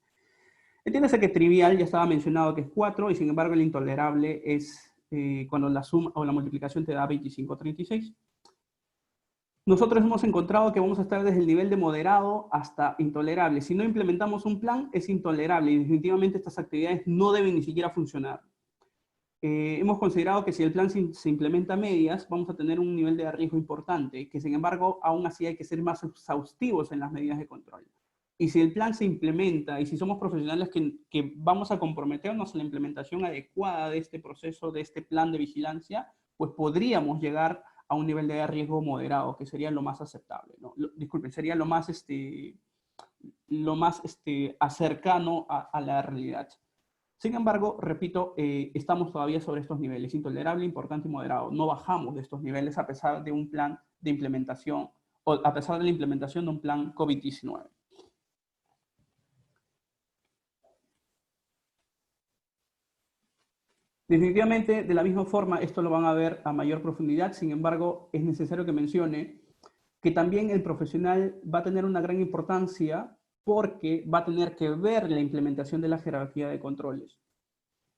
S2: Entiéndase que trivial ya estaba mencionado que es 4 y sin embargo el intolerable es cuando la suma o la multiplicación te da 25 o 36. Nosotros hemos encontrado que vamos a estar desde el nivel de moderado hasta intolerable. Si no implementamos un plan, es intolerable y definitivamente estas actividades no deben ni siquiera funcionar. Hemos considerado que si el plan se implementa a medias, vamos a tener un nivel de riesgo importante, que sin embargo, aún así hay que ser más exhaustivos en las medidas de control. Y si el plan se implementa, y si somos profesionales que vamos a comprometernos a la implementación adecuada de este proceso, de este plan de vigilancia, pues podríamos llegar a un nivel de riesgo moderado, que sería lo más aceptable, ¿no? Disculpen, sería lo más acercano a la realidad. Sin embargo, repito, estamos todavía sobre estos niveles, intolerable, importante y moderado. No bajamos de estos niveles a pesar de un plan de implementación, o a pesar de la implementación de un plan COVID-19. Definitivamente, de la misma forma, esto lo van a ver a mayor profundidad. Sin embargo, es necesario que mencione que también el profesional va a tener una gran importancia porque va a tener que ver la implementación de la jerarquía de controles.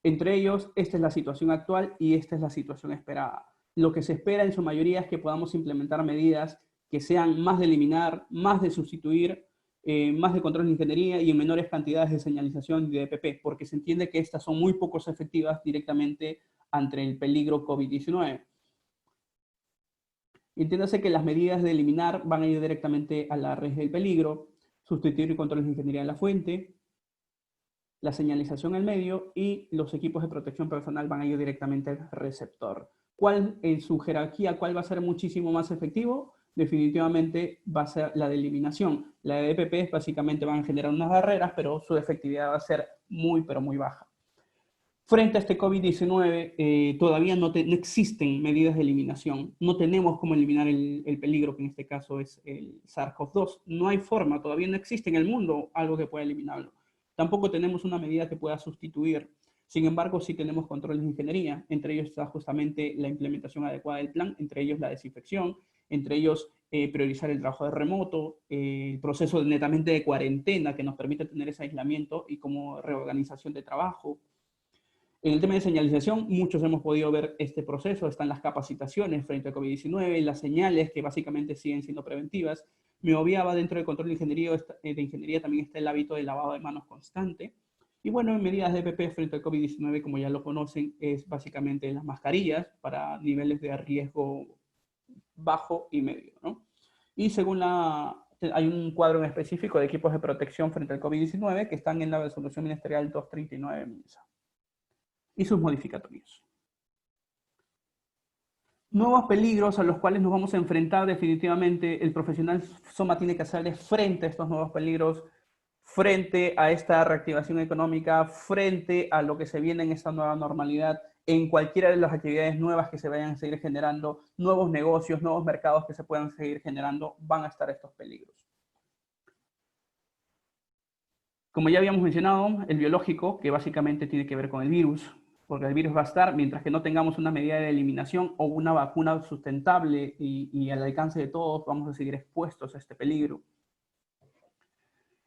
S2: Entre ellos, esta es la situación actual y esta es la situación esperada. Lo que se espera en su mayoría es que podamos implementar medidas que sean más de eliminar, más de sustituir, más de control de ingeniería y en menores cantidades de señalización y de EPP, porque se entiende que estas son muy poco efectivas directamente ante el peligro COVID-19. Entiéndase que las medidas de eliminar van a ir directamente a la red del peligro, sustituir y controles de ingeniería en la fuente, la señalización al medio y los equipos de protección personal van a ir directamente al receptor. ¿Cuál en su jerarquía, cuál va a ser muchísimo más efectivo? Definitivamente va a ser la de eliminación. La de EPP básicamente van a generar unas barreras, pero su efectividad va a ser muy, pero muy baja. Frente a este COVID-19, todavía no existen medidas de eliminación. No tenemos cómo eliminar el peligro, que en este caso es el SARS-CoV-2. No hay forma, todavía no existe en el mundo algo que pueda eliminarlo. Tampoco tenemos una medida que pueda sustituir. Sin embargo, sí tenemos controles de ingeniería. Entre ellos está justamente la implementación adecuada del plan, entre ellos la desinfección, entre ellos priorizar el trabajo de remoto, el proceso netamente de cuarentena que nos permite tener ese aislamiento y como reorganización de trabajo. En el tema de señalización, muchos hemos podido ver este proceso, están las capacitaciones frente al COVID-19, las señales que básicamente siguen siendo preventivas. Me obviaba dentro del control de ingeniería también está el hábito de lavado de manos constante. Y bueno, en medidas de EPP frente al COVID-19, como ya lo conocen, es básicamente las mascarillas para niveles de riesgo bajo y medio, ¿no? Y según hay un cuadro en específico de equipos de protección frente al COVID-19 que están en la resolución ministerial 239 MINSA y sus modificatorios. Nuevos peligros a los cuales nos vamos a enfrentar definitivamente. El profesional SOMA tiene que hacerle frente a estos nuevos peligros, frente a esta reactivación económica, frente a lo que se viene en esta nueva normalidad, en cualquiera de las actividades nuevas que se vayan a seguir generando, nuevos negocios, nuevos mercados que se puedan seguir generando, van a estar estos peligros. Como ya habíamos mencionado, el biológico, que básicamente tiene que ver con el virus, porque el virus va a estar, mientras que no tengamos una medida de eliminación o una vacuna sustentable y al alcance de todos, vamos a seguir expuestos a este peligro.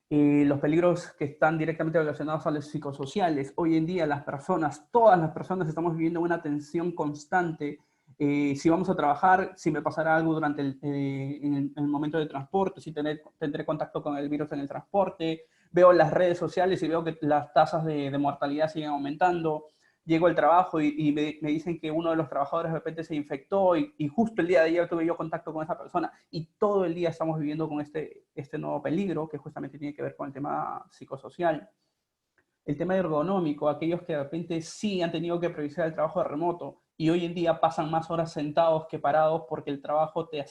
S2: los peligros que están directamente relacionados a los psicosociales. Hoy en día las personas, todas las personas estamos viviendo una tensión constante. Si vamos a trabajar, si me pasará algo durante en el momento de transporte, si tendré contacto con el virus en el transporte, veo las redes sociales y veo que las tasas de mortalidad siguen aumentando. Llego al trabajo y me dicen que uno de los trabajadores de repente se infectó y justo el día de ayer tuve yo contacto con esa persona y todo el día estamos viviendo con este nuevo peligro que justamente tiene que ver con el tema psicosocial. El tema ergonómico, aquellos que de repente sí han tenido que priorizar el trabajo de remoto y hoy en día pasan más horas sentados que parados porque el trabajo te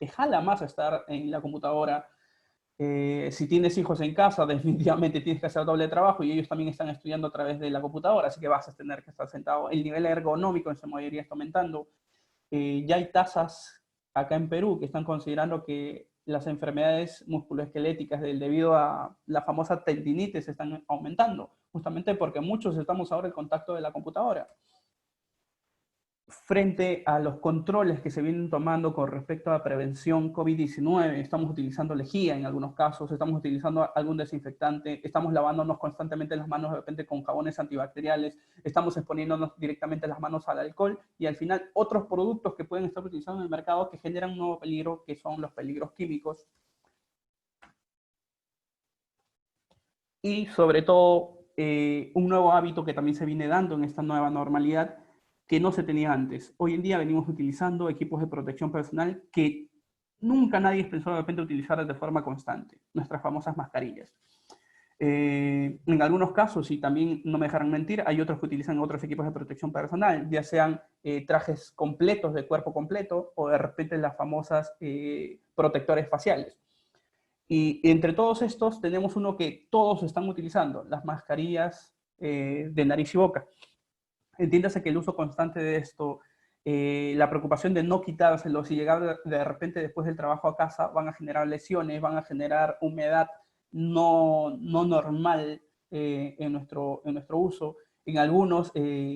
S2: jala más a estar en la computadora. Si tienes hijos en casa, definitivamente tienes que hacer doble trabajo y ellos también están estudiando a través de la computadora, así que vas a tener que estar sentado. El nivel ergonómico en su mayoría está aumentando. Ya hay tasas acá en Perú que están considerando que las enfermedades musculoesqueléticas debido a la famosa tendinitis están aumentando, justamente porque muchos estamos ahora en contacto de la computadora. Frente a los controles que se vienen tomando con respecto a la prevención COVID-19, estamos utilizando lejía en algunos casos, estamos utilizando algún desinfectante, estamos lavándonos constantemente las manos de repente con jabones antibacteriales, estamos exponiéndonos directamente las manos al alcohol y al final otros productos que pueden estar utilizados en el mercado que generan un nuevo peligro, que son los peligros químicos. Y sobre todo, un nuevo hábito que también se viene dando en esta nueva normalidad, que no se tenía antes. Hoy en día venimos utilizando equipos de protección personal que nunca nadie pensó de repente utilizar de forma constante, nuestras famosas mascarillas. En algunos casos, y también no me dejarán mentir, hay otros que utilizan otros equipos de protección personal, ya sean trajes completos de cuerpo completo o de repente las famosas protectores faciales. Y entre todos estos tenemos uno que todos están utilizando, las mascarillas de nariz y boca. Entiéndase que el uso constante de esto, la preocupación de no quitárselo, si llegar de repente después del trabajo a casa, van a generar lesiones, van a generar humedad no normal en nuestro uso. En algunos,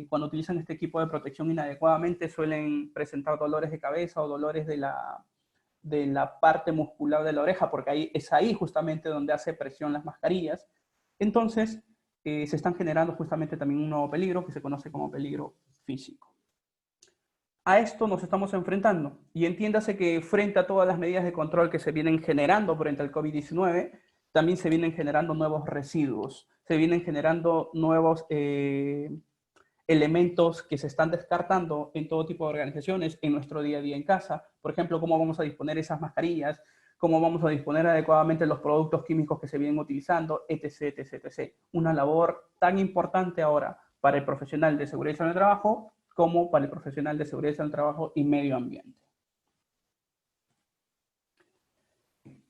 S2: cuando utilizan este equipo de protección inadecuadamente, suelen presentar dolores de cabeza o dolores de la parte muscular de la oreja, porque es ahí justamente donde hace presión las mascarillas. Entonces, se están generando justamente también un nuevo peligro que se conoce como peligro físico. A esto nos estamos enfrentando y entiéndase que frente a todas las medidas de control que se vienen generando frente al COVID-19, también se vienen generando nuevos residuos, se vienen generando nuevos elementos que se están descartando en todo tipo de organizaciones en nuestro día a día en casa. Por ejemplo, cómo vamos a disponer esas mascarillas, cómo vamos a disponer adecuadamente los productos químicos que se vienen utilizando, etc., etc., etc. Una labor tan importante ahora para el profesional de seguridad en el trabajo como para el profesional de seguridad en el trabajo y medio ambiente.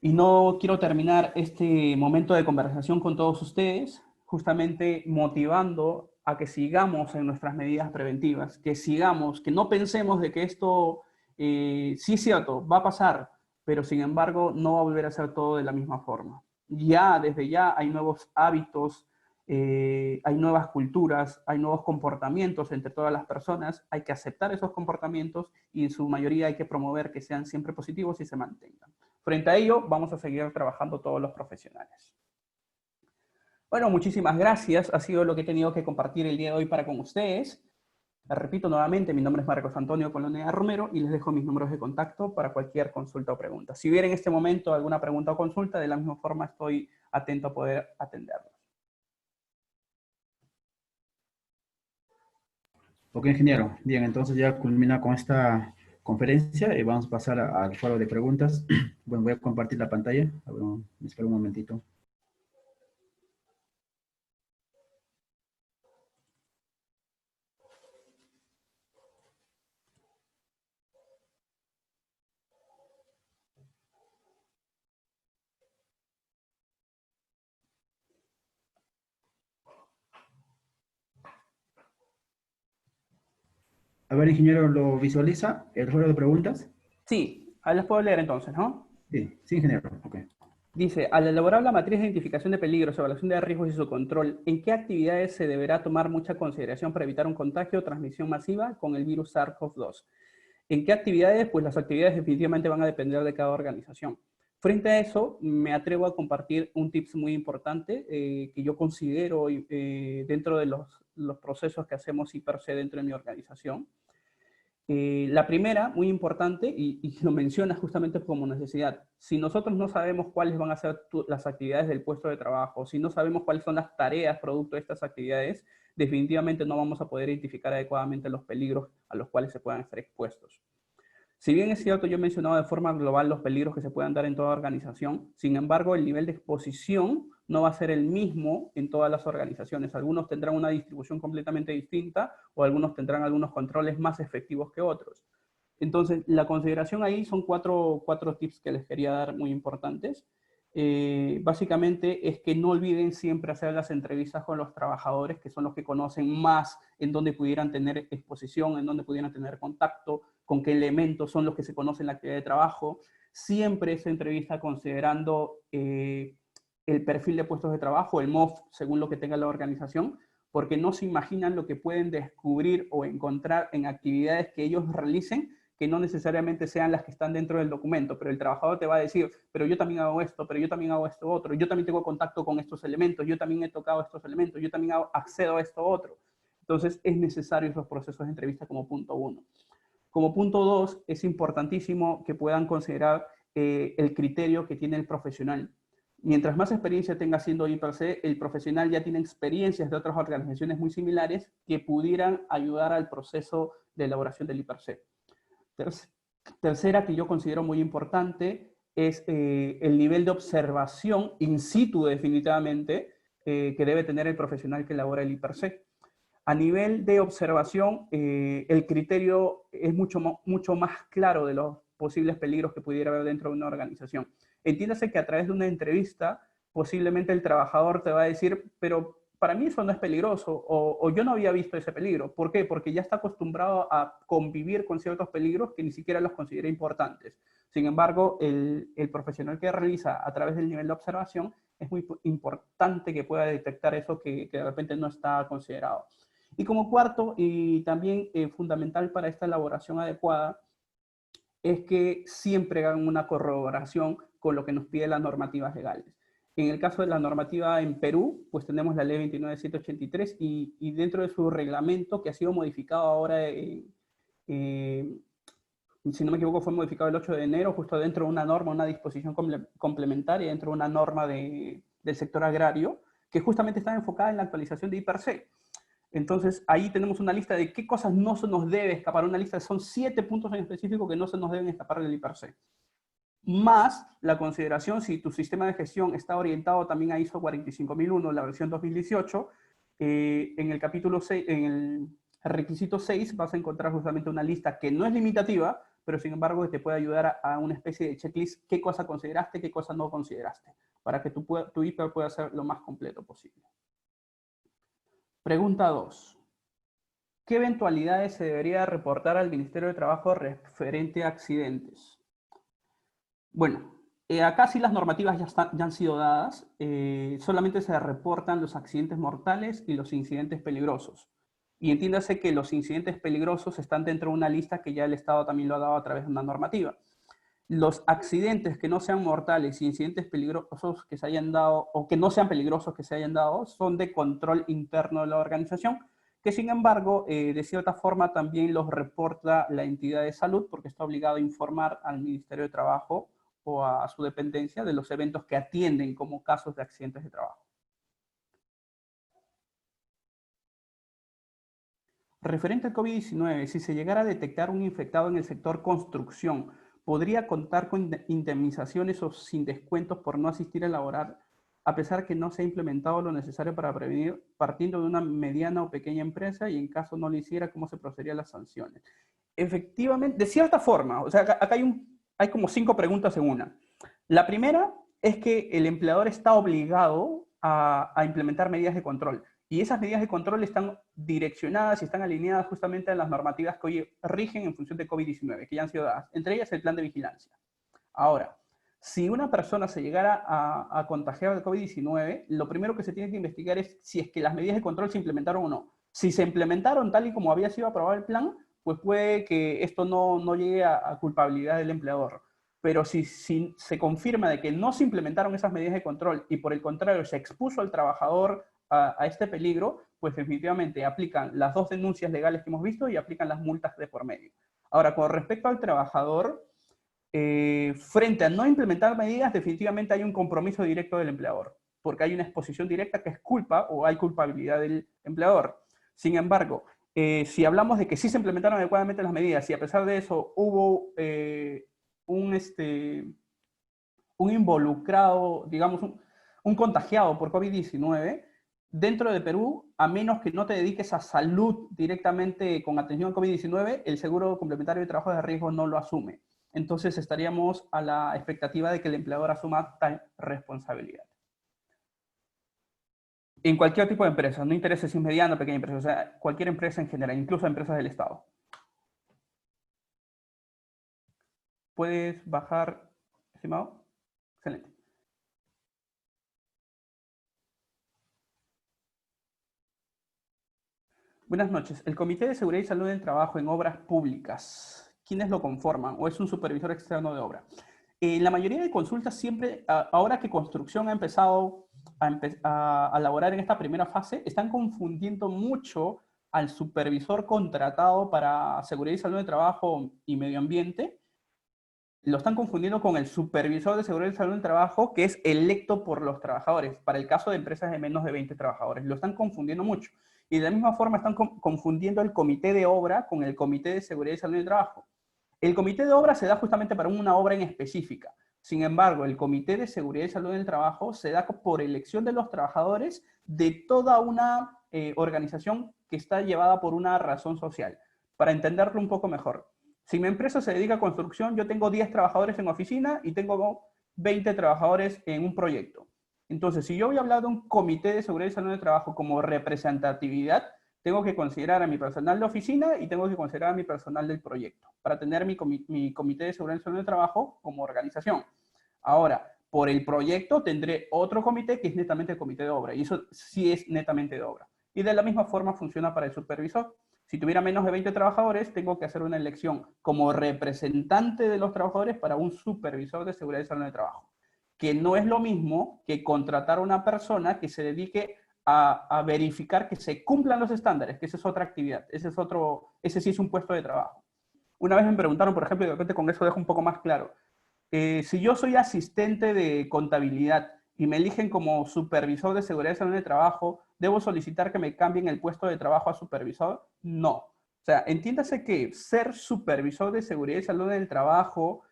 S2: Y no quiero terminar este momento de conversación con todos ustedes justamente motivando a que sigamos en nuestras medidas preventivas, que sigamos, que no pensemos de que esto sí es cierto, va a pasar, pero sin embargo no va a volver a ser todo de la misma forma. Ya, desde ya hay nuevos hábitos, hay nuevas culturas, hay nuevos comportamientos entre todas las personas, hay que aceptar esos comportamientos y en su mayoría hay que promover que sean siempre positivos y se mantengan. Frente a ello, vamos a seguir trabajando todos los profesionales. Bueno, muchísimas gracias. Ha sido lo que he tenido que compartir el día de hoy para con ustedes. Les repito nuevamente, mi nombre es Marcos Antonio Colonia Romero y les dejo mis números de contacto para cualquier consulta o pregunta. Si hubiera en este momento alguna pregunta o consulta, de la misma forma estoy atento a poder atenderlos.
S1: Ok, ingeniero. Bien, entonces ya culmina con esta conferencia y vamos a pasar al foro de preguntas. Bueno, voy a compartir la pantalla. A ver, espera un momentito. A ver, ingeniero, ¿lo visualiza el foro de preguntas?
S2: Sí, ahí las puedo leer entonces, ¿no?
S1: Sí, sí, ingeniero. Ok.
S2: Dice, al elaborar la matriz de identificación de peligros, evaluación de riesgos y su control, ¿en qué actividades se deberá tomar mucha consideración para evitar un contagio o transmisión masiva con el virus SARS-CoV-2? ¿En qué actividades? Pues las actividades definitivamente van a depender de cada organización. Frente a eso, me atrevo a compartir un tips muy importante que yo considero dentro de los procesos que hacemos y per se dentro de mi organización. La primera, muy importante, y lo mencionas justamente como necesidad. Si nosotros no sabemos cuáles van a ser las actividades del puesto de trabajo, si no sabemos cuáles son las tareas producto de estas actividades, definitivamente no vamos a poder identificar adecuadamente los peligros a los cuales se puedan estar expuestos. Si bien es cierto, yo he mencionado de forma global los peligros que se puedan dar en toda organización, sin embargo, el nivel de exposición no va a ser el mismo en todas las organizaciones. Algunos tendrán una distribución completamente distinta o algunos tendrán algunos controles más efectivos que otros. Entonces, la consideración ahí son cuatro tips que les quería dar muy importantes. Básicamente es que no olviden siempre hacer las entrevistas con los trabajadores, que son los que conocen más en dónde pudieran tener exposición, en dónde pudieran tener contacto, con qué elementos son los que se conocen en la actividad de trabajo. Siempre esa entrevista considerando el perfil de puestos de trabajo, el MOF, según lo que tenga la organización, porque no se imaginan lo que pueden descubrir o encontrar en actividades que ellos realicen, que no necesariamente sean las que están dentro del documento, pero el trabajador te va a decir, pero yo también hago esto, pero yo también hago esto otro, yo también tengo contacto con estos elementos, yo también he tocado estos elementos, yo también accedo a esto otro. Entonces es necesario esos procesos de entrevista como punto 1. Como punto 2, es importantísimo que puedan considerar el criterio que tiene el profesional. Mientras más experiencia tenga haciendo IPRC, el profesional ya tiene experiencias de otras organizaciones muy similares que pudieran ayudar al proceso de elaboración del IPRC. Tercera, que yo considero muy importante, es el nivel de observación in situ definitivamente que debe tener el profesional que elabora el IPRC. A nivel de observación, el criterio es mucho más claro de los posibles peligros que pudiera haber dentro de una organización. Entiéndase que a través de una entrevista, posiblemente el trabajador te va a decir, pero para mí eso no es peligroso, o yo no había visto ese peligro. ¿Por qué? Porque ya está acostumbrado a convivir con ciertos peligros que ni siquiera los considera importantes. Sin embargo, el profesional que realiza a través del nivel de observación es muy importante que pueda detectar eso que de repente no está considerado. Y como cuarto, y también fundamental para esta elaboración adecuada, es que siempre hagan una corroboración con lo que nos piden las normativas legales. En el caso de la normativa en Perú, pues tenemos la ley 29783 y dentro de su reglamento, que ha sido modificado ahora, si no me equivoco, fue modificado el 8 de enero, justo dentro de una norma, una disposición complementaria, dentro de una norma del sector agrario, que justamente está enfocada en la actualización de IPRC. Entonces, ahí tenemos una lista de qué cosas no se nos debe escapar. Una lista, son 7 puntos en específico que no se nos deben escapar del IPRC. Más la consideración si tu sistema de gestión está orientado también a ISO 45001, la versión 2018, en el capítulo 6, en el requisito 6 vas a encontrar justamente una lista que no es limitativa, pero sin embargo te puede ayudar a una especie de checklist, qué cosa consideraste, qué cosa no consideraste, para que tu IPR pueda ser lo más completo posible. Pregunta 2. ¿Qué eventualidades se debería reportar al Ministerio de Trabajo referente a accidentes? Bueno, acá sí las normativas ya han sido dadas. Solamente se reportan los accidentes mortales y los incidentes peligrosos. Y entiéndase que los incidentes peligrosos están dentro de una lista que ya el Estado también lo ha dado a través de una normativa. Los accidentes que no sean mortales y incidentes peligrosos que se hayan dado, o que no sean peligrosos que se hayan dado, son de control interno de la organización, que sin embargo, de cierta forma también los reporta la entidad de salud, porque está obligado a informar al Ministerio de Trabajo o a su dependencia de los eventos que atienden como casos de accidentes de trabajo. Referente al COVID-19, si se llegara a detectar un infectado en el sector construcción, ¿podría contar con indemnizaciones o sin descuentos por no asistir a laborar, a pesar que no se ha implementado lo necesario para prevenir, partiendo de una mediana o pequeña empresa, y en caso no lo hiciera, cómo se procederían las sanciones? Efectivamente, de cierta forma, o sea, acá hay como 5 preguntas en una. La primera es que el empleador está obligado a implementar medidas de control. Y esas medidas de control están direccionadas y están alineadas justamente a las normativas que hoy rigen en función de COVID-19, que ya han sido dadas, entre ellas el plan de vigilancia. Ahora, si una persona se llegara a contagiar de COVID-19, lo primero que se tiene que investigar es si es que las medidas de control se implementaron o no. Si se implementaron tal y como había sido aprobado el plan, pues puede que esto no llegue a culpabilidad del empleador. pero si se confirma de que no se implementaron esas medidas de control y por el contrario se expuso al trabajador a este peligro, pues definitivamente aplican las 2 denuncias legales que hemos visto y aplican las multas de por medio. Ahora, con respecto al trabajador, frente a no implementar medidas, definitivamente hay un compromiso directo del empleador, porque hay una exposición directa que es culpa o hay culpabilidad del empleador. Sin embargo, si hablamos de que sí se implementaron adecuadamente las medidas y a pesar de eso hubo un involucrado, digamos, un contagiado por COVID-19, dentro de Perú, a menos que no te dediques a salud directamente con atención al COVID-19, el seguro complementario de trabajo de riesgo no lo asume. Entonces estaríamos a la expectativa de que el empleador asuma tal responsabilidad. En cualquier tipo de empresa, no interesa si es mediana o pequeña empresa, o sea, cualquier empresa en general, incluso empresas del Estado. ¿Puedes bajar, estimado? Excelente. Buenas noches. El Comité de Seguridad y Salud del Trabajo en Obras Públicas, ¿quiénes lo conforman? ¿O es un supervisor externo de obra? La mayoría de consultas siempre, ahora que construcción ha empezado a laborar en esta primera fase, están confundiendo mucho al supervisor contratado para seguridad y salud del trabajo y medio ambiente. Lo están confundiendo con el supervisor de seguridad y salud del trabajo, que es electo por los trabajadores, para el caso de empresas de menos de 20 trabajadores. Lo están confundiendo mucho. Y de la misma forma están confundiendo el comité de obra con el comité de seguridad y salud del trabajo. El comité de obra se da justamente para una obra en específica. Sin embargo, el comité de seguridad y salud del trabajo se da por elección de los trabajadores de toda una organización que está llevada por una razón social. Para entenderlo un poco mejor, si mi empresa se dedica a construcción, yo tengo 10 trabajadores en oficina y tengo 20 trabajadores en un proyecto. Entonces, si yo voy a hablar de un comité de seguridad y salud del trabajo como representatividad, tengo que considerar a mi personal de oficina y tengo que considerar a mi personal del proyecto para tener mi comité de seguridad y salud del trabajo como organización. Ahora, por el proyecto tendré otro comité que es netamente el comité de obra y eso sí es netamente de obra. Y de la misma forma funciona para el supervisor. Si tuviera menos de 20 trabajadores, tengo que hacer una elección como representante de los trabajadores para un supervisor de seguridad y salud del trabajo, que no es lo mismo que contratar a una persona que se dedique a verificar que se cumplan los estándares, que esa es otra actividad, ese sí es un puesto de trabajo. Una vez me preguntaron, por ejemplo, y de repente con eso dejo un poco más claro, si yo soy asistente de contabilidad y me eligen como supervisor de seguridad y salud de trabajo, ¿debo solicitar que me cambien el puesto de trabajo a supervisor? No. O sea, entiéndase que ser supervisor de seguridad y salud del trabajo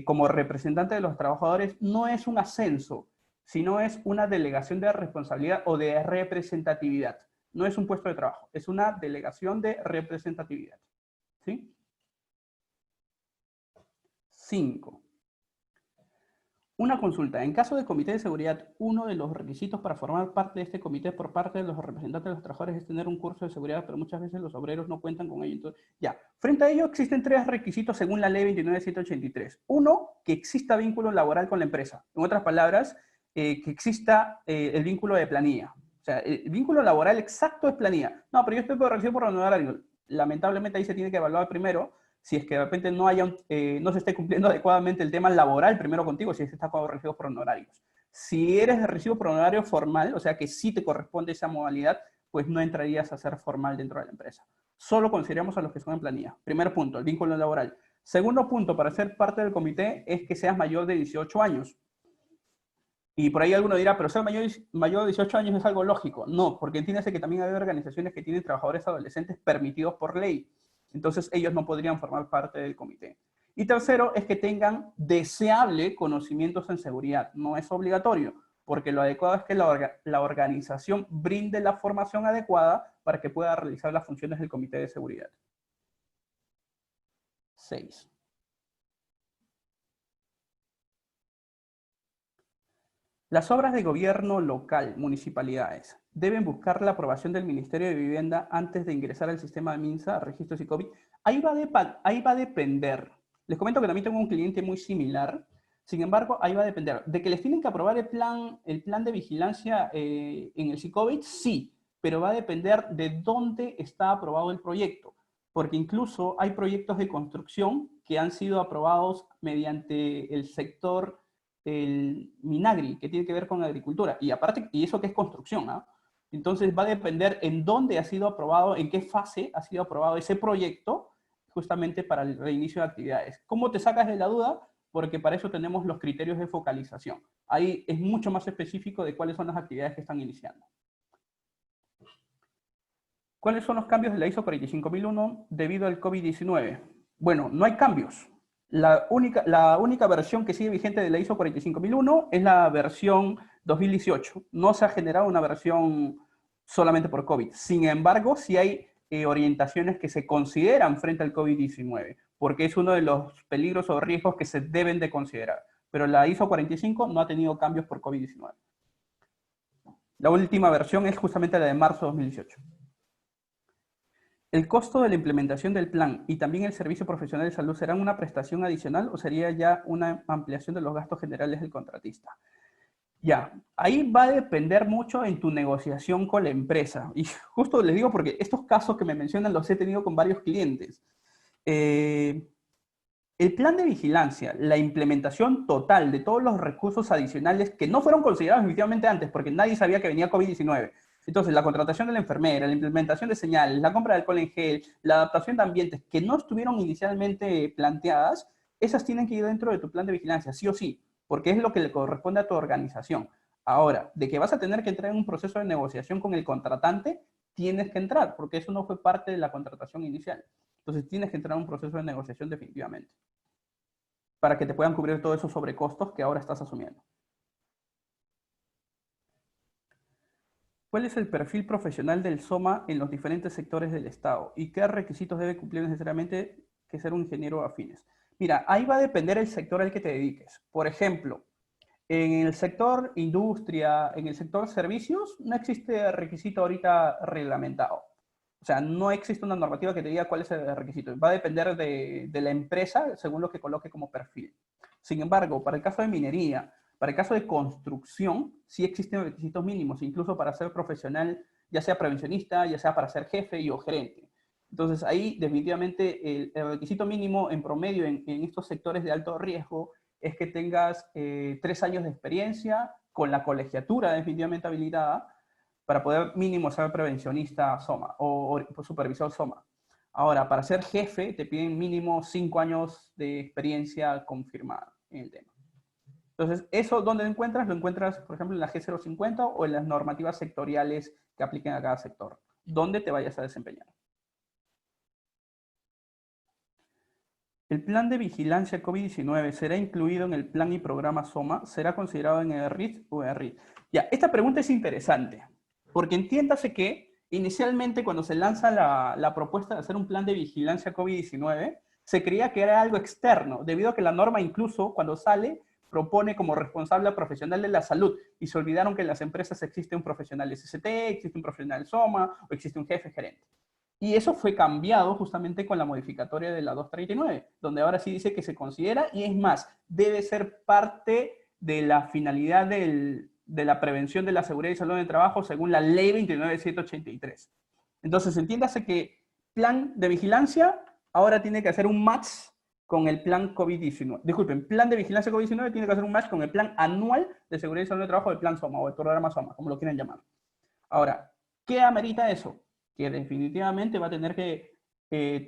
S2: como representante de los trabajadores no es un ascenso, sino es una delegación de responsabilidad o de representatividad. No es un puesto de trabajo, es una delegación de representatividad. ¿Sí? 5. Una consulta. En caso de comité de seguridad, uno de los requisitos para formar parte de este comité por parte de los representantes de los trabajadores es tener un curso de seguridad, pero muchas veces los obreros no cuentan con ello. Entonces, ya. Frente a ello, existen 3 requisitos según la ley 29.183. Uno, que exista vínculo laboral con la empresa. En otras palabras, que exista el vínculo de planilla. O sea, el vínculo laboral exacto es planilla. No, pero yo estoy por recibo por honorario. Lamentablemente ahí se tiene que evaluar primero si es que de repente no se esté cumpliendo adecuadamente el tema laboral primero contigo, si es que está con recibos por honorarios. Si eres de recibo por honorario formal, o sea que sí te corresponde esa modalidad, pues no entrarías a ser formal dentro de la empresa. Solo consideramos a los que son en planilla. Primer punto, el vínculo laboral. Segundo punto, para ser parte del comité es que seas mayor de 18 años. Y por ahí alguno dirá, pero ser mayor de 18 años es algo lógico. No, porque entiéndase que también hay organizaciones que tienen trabajadores adolescentes permitidos por ley. Entonces ellos no podrían formar parte del comité. Y tercero es que tengan deseable conocimientos en seguridad. No es obligatorio, porque lo adecuado es que la organización brinde la formación adecuada para que pueda realizar las funciones del comité de seguridad. 6. Las obras de gobierno local, municipalidades, deben buscar la aprobación del Ministerio de Vivienda antes de ingresar al sistema de MINSA, registros y COVID. Ahí va a depender. Les comento que también tengo un cliente muy similar. Sin embargo, ahí va a depender. ¿De que les tienen que aprobar el plan de vigilancia en el SICOVID? Sí, pero va a depender de dónde está aprobado el proyecto. porque incluso hay proyectos de construcción que han sido aprobados mediante el sector el Minagri, que tiene que ver con agricultura, y aparte, y eso que es construcción, ¿no? Entonces va a depender en dónde ha sido aprobado, en qué fase ha sido aprobado ese proyecto, justamente para el reinicio de actividades. ¿Cómo te sacas de la duda? Porque para eso tenemos los criterios de focalización. Ahí es mucho más específico de cuáles son las actividades que están iniciando. ¿Cuáles son los cambios de la ISO 45001 debido al COVID-19? Bueno, no hay cambios. La única versión que sigue vigente de la ISO 45001 es la versión 2018. No se ha generado una versión solamente por COVID. Sin embargo, sí hay orientaciones que se consideran frente al COVID-19, porque es uno de los peligros o riesgos que se deben de considerar. Pero la ISO 45 no ha tenido cambios por COVID-19. La última versión es justamente la de marzo de 2018. ¿El costo de la implementación del plan y también el servicio profesional de salud serán una prestación adicional o sería ya una ampliación de los gastos generales del contratista? Ya, ahí va a depender mucho en tu negociación con la empresa. Y justo les digo porque estos casos que me mencionan los he tenido con varios clientes. El plan de vigilancia, la implementación total de todos los recursos adicionales que no fueron considerados efectivamente antes porque nadie sabía que venía COVID-19. Entonces, la contratación de la enfermera, la implementación de señales, la compra de alcohol en gel, la adaptación de ambientes que no estuvieron inicialmente planteadas, esas tienen que ir dentro de tu plan de vigilancia, sí o sí, porque es lo que le corresponde a tu organización. Ahora, de que vas a tener que entrar en un proceso de negociación con el contratante, tienes que entrar, porque eso no fue parte de la contratación inicial. Entonces, tienes que entrar en un proceso de negociación definitivamente, para que te puedan cubrir todos esos sobrecostos que ahora estás asumiendo. ¿Cuál es el perfil profesional del SOMA en los diferentes sectores del Estado? ¿Y qué requisitos debe cumplir necesariamente que ser un ingeniero afines? Mira, ahí va a depender el sector al que te dediques. Por ejemplo, en el sector industria, en el sector servicios, no existe requisito ahorita reglamentado. O sea, no existe una normativa que te diga cuál es el requisito. Va a depender de la empresa según lo que coloque como perfil. Sin embargo, para el caso de minería, para el caso de construcción, sí existen requisitos mínimos, incluso para ser profesional, ya sea prevencionista, ya sea para ser jefe y o gerente. Entonces, ahí definitivamente el requisito mínimo en promedio en estos sectores de alto riesgo es que tengas 3 años de experiencia con la colegiatura definitivamente habilitada para poder mínimo ser prevencionista SOMA o supervisor SOMA. Ahora, para ser jefe te piden mínimo 5 años de experiencia confirmada en el tema. Entonces, ¿eso dónde lo encuentras? Lo encuentras, por ejemplo, en la G050 o en las normativas sectoriales que apliquen a cada sector, donde te vayas a desempeñar. ¿El plan de vigilancia COVID-19 será incluido en el plan y programa SOMA? ¿Será considerado en el RIT o en el RIT? Ya, esta pregunta es interesante, porque entiéndase que inicialmente cuando se lanza la propuesta de hacer un plan de vigilancia COVID-19, se creía que era algo externo, debido a que la norma incluso cuando sale propone como responsable profesional de la salud y se olvidaron que en las empresas existe un profesional SST, existe un profesional SOMA o existe un jefe gerente. Y eso fue cambiado justamente con la modificatoria de la 239, donde ahora sí dice que se considera y es más, debe ser parte de la finalidad de la prevención de la seguridad y salud en el trabajo según la ley 29.783. Entonces, entiéndase que plan de vigilancia ahora tiene que hacer un match con el plan COVID-19. Disculpen, plan de vigilancia COVID-19 tiene que hacer un match con el plan anual de seguridad y salud en el trabajo del plan SOMA o el programa SOMA, como lo quieran llamar. Ahora, ¿qué amerita eso? Que definitivamente va a tener que,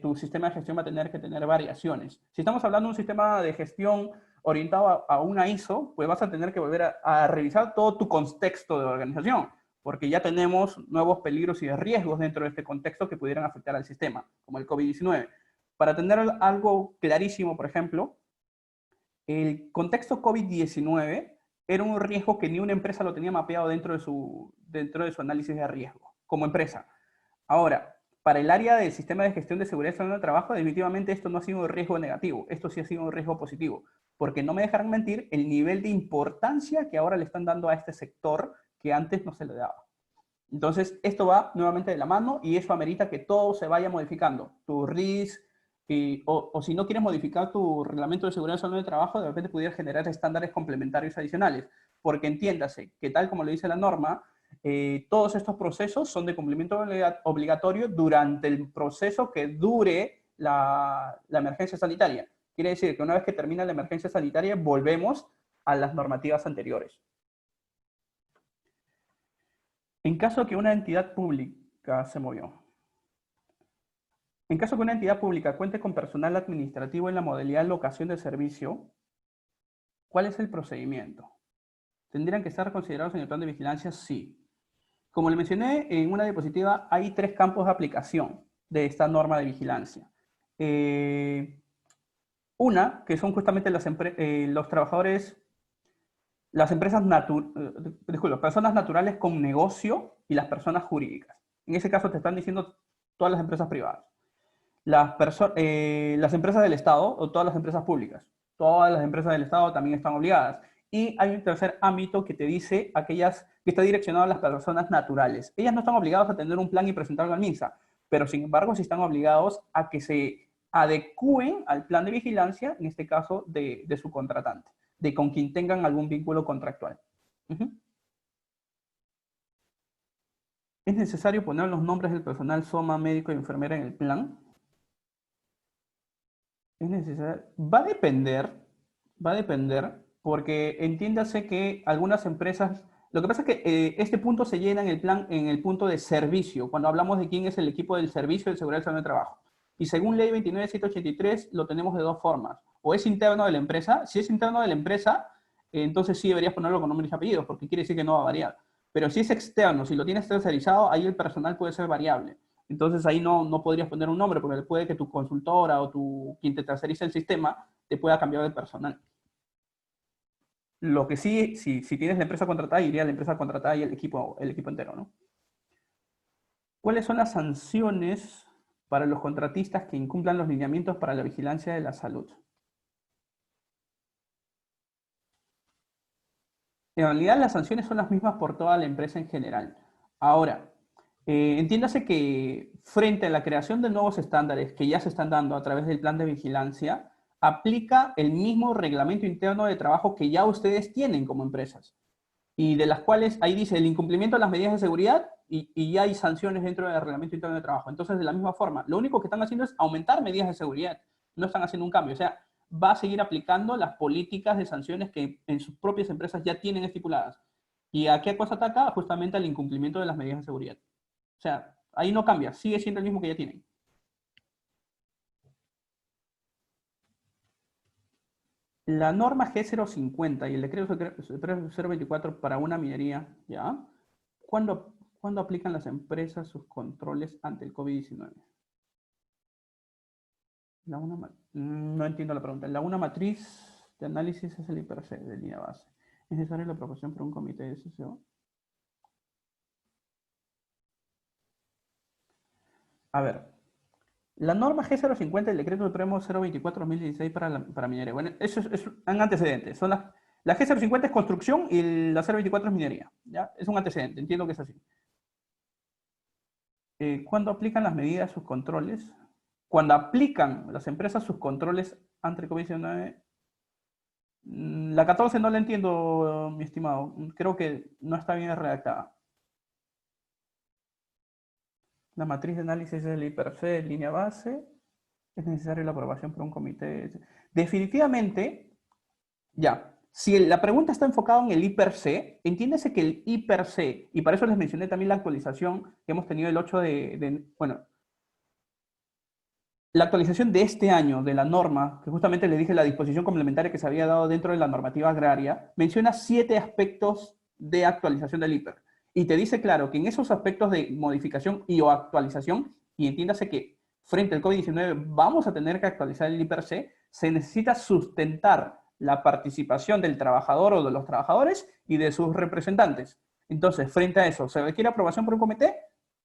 S2: tu sistema de gestión va a tener que tener variaciones. Si estamos hablando de un sistema de gestión orientado a una ISO, pues vas a tener que volver a revisar todo tu contexto de organización, porque ya tenemos nuevos peligros y riesgos dentro de este contexto que pudieran afectar al sistema, como el COVID-19. Para tener algo clarísimo, por ejemplo, el contexto COVID-19 era un riesgo que ni una empresa lo tenía mapeado dentro de su análisis de riesgo, como empresa. Ahora, para el área del sistema de gestión de seguridad y salud del trabajo, definitivamente esto no ha sido un riesgo negativo, esto sí ha sido un riesgo positivo, porque no me dejarán mentir el nivel de importancia que ahora le están dando a este sector que antes no se le daba. Entonces, esto va nuevamente de la mano y eso amerita que todo se vaya modificando. Tu RIS, o si no quieres modificar tu reglamento de seguridad y salud del trabajo, de repente pudieras generar estándares complementarios adicionales, porque entiéndase que tal como lo dice la norma, Todos estos procesos son de cumplimiento obligatorio durante el proceso que dure la emergencia sanitaria. Quiere decir que una vez que termina la emergencia sanitaria, volvemos a las normativas anteriores. En caso que una entidad pública se movió. En caso que una entidad pública cuente con personal administrativo en la modalidad de locación de servicio, ¿cuál es el procedimiento? ¿Tendrían que estar considerados en el plan de vigilancia? Sí. Como le mencioné en una diapositiva, hay 3 campos de aplicación de esta norma de vigilancia. Una, que son justamente los trabajadores, las empresas personas naturales con negocio y las personas jurídicas. En ese caso te están diciendo todas las empresas privadas. Las empresas del Estado o todas las empresas públicas. Todas las empresas del Estado también están obligadas. Y hay un tercer ámbito que te dice aquellas que está direccionado a las personas naturales. Ellas no están obligadas a tener un plan y presentarlo al MINSA, pero sin embargo sí están obligados a que se adecúen al plan de vigilancia, en este caso de su contratante, de con quien tengan algún vínculo contractual. ¿Es necesario poner los nombres del personal SOMA, médico y enfermera en el plan? Es necesario. Va a depender, porque entiéndase que algunas empresas, lo que pasa es que este punto se llena en el plan, en el punto de servicio, cuando hablamos de quién es el equipo del servicio de seguridad y salud de trabajo. Y según ley 29.783 lo tenemos de 2 formas. O es interno de la empresa, si es interno de la empresa, entonces sí deberías ponerlo con nombres y apellidos, porque quiere decir que no va a variar. Pero si es externo, si lo tienes tercerizado, ahí el personal puede ser variable. Entonces ahí no podrías poner un nombre, porque puede que tu consultora o quien te terceriza el sistema te pueda cambiar de personal. Lo que sí, si tienes la empresa contratada, iría a la empresa contratada y el equipo entero, ¿no? ¿Cuáles son las sanciones para los contratistas que incumplan los lineamientos para la vigilancia de la salud? En realidad las sanciones son las mismas por toda la empresa en general. Ahora, entiéndase que frente a la creación de nuevos estándares que ya se están dando a través del plan de vigilancia, aplica el mismo reglamento interno de trabajo que ya ustedes tienen como empresas y de las cuales ahí dice el incumplimiento de las medidas de seguridad y ya hay sanciones dentro del reglamento interno de trabajo. Entonces, de la misma forma, lo único que están haciendo es aumentar medidas de seguridad, no están haciendo un cambio. O sea, va a seguir aplicando las políticas de sanciones que en sus propias empresas ya tienen estipuladas. ¿Y a qué cosa ataca? Justamente al incumplimiento de las medidas de seguridad. O sea, ahí no cambia, sigue siendo el mismo que ya tienen. La norma G050 y el decreto 024 para una minería, ¿ya? ¿Cuándo aplican las empresas sus controles ante el COVID-19? No entiendo la pregunta. La una matriz de análisis es el IPRC de línea base. ¿Es necesaria la aprobación por un comité de SCO? A ver, la norma G050 y el decreto supremo 024-2016 para minería. Bueno, eso es un antecedente. La G050 es construcción y la 024 es minería. ¿Ya? Es un antecedente, entiendo que es así. ¿Cuándo aplican las medidas, sus controles? Cuando aplican las empresas sus controles ante COVID-19, la 14 no la entiendo, mi estimado. Creo que no está bien redactada. La matriz de análisis es el IPRC, línea base. Es necesaria la aprobación por un comité. Definitivamente, ya. Si la pregunta está enfocada en el IPRC, entiéndese que el IPRC, y para eso les mencioné también la actualización que hemos tenido el 8 bueno, la actualización de este año de la norma, que justamente le dije la disposición complementaria que se había dado dentro de la normativa agraria, menciona 7 aspectos de actualización del IPER. Y te dice claro que en esos aspectos de modificación y o actualización, y entiéndase que frente al COVID-19 vamos a tener que actualizar el IPRC, se necesita sustentar la participación del trabajador o de los trabajadores y de sus representantes. Entonces, frente a eso, ¿se requiere aprobación por un comité?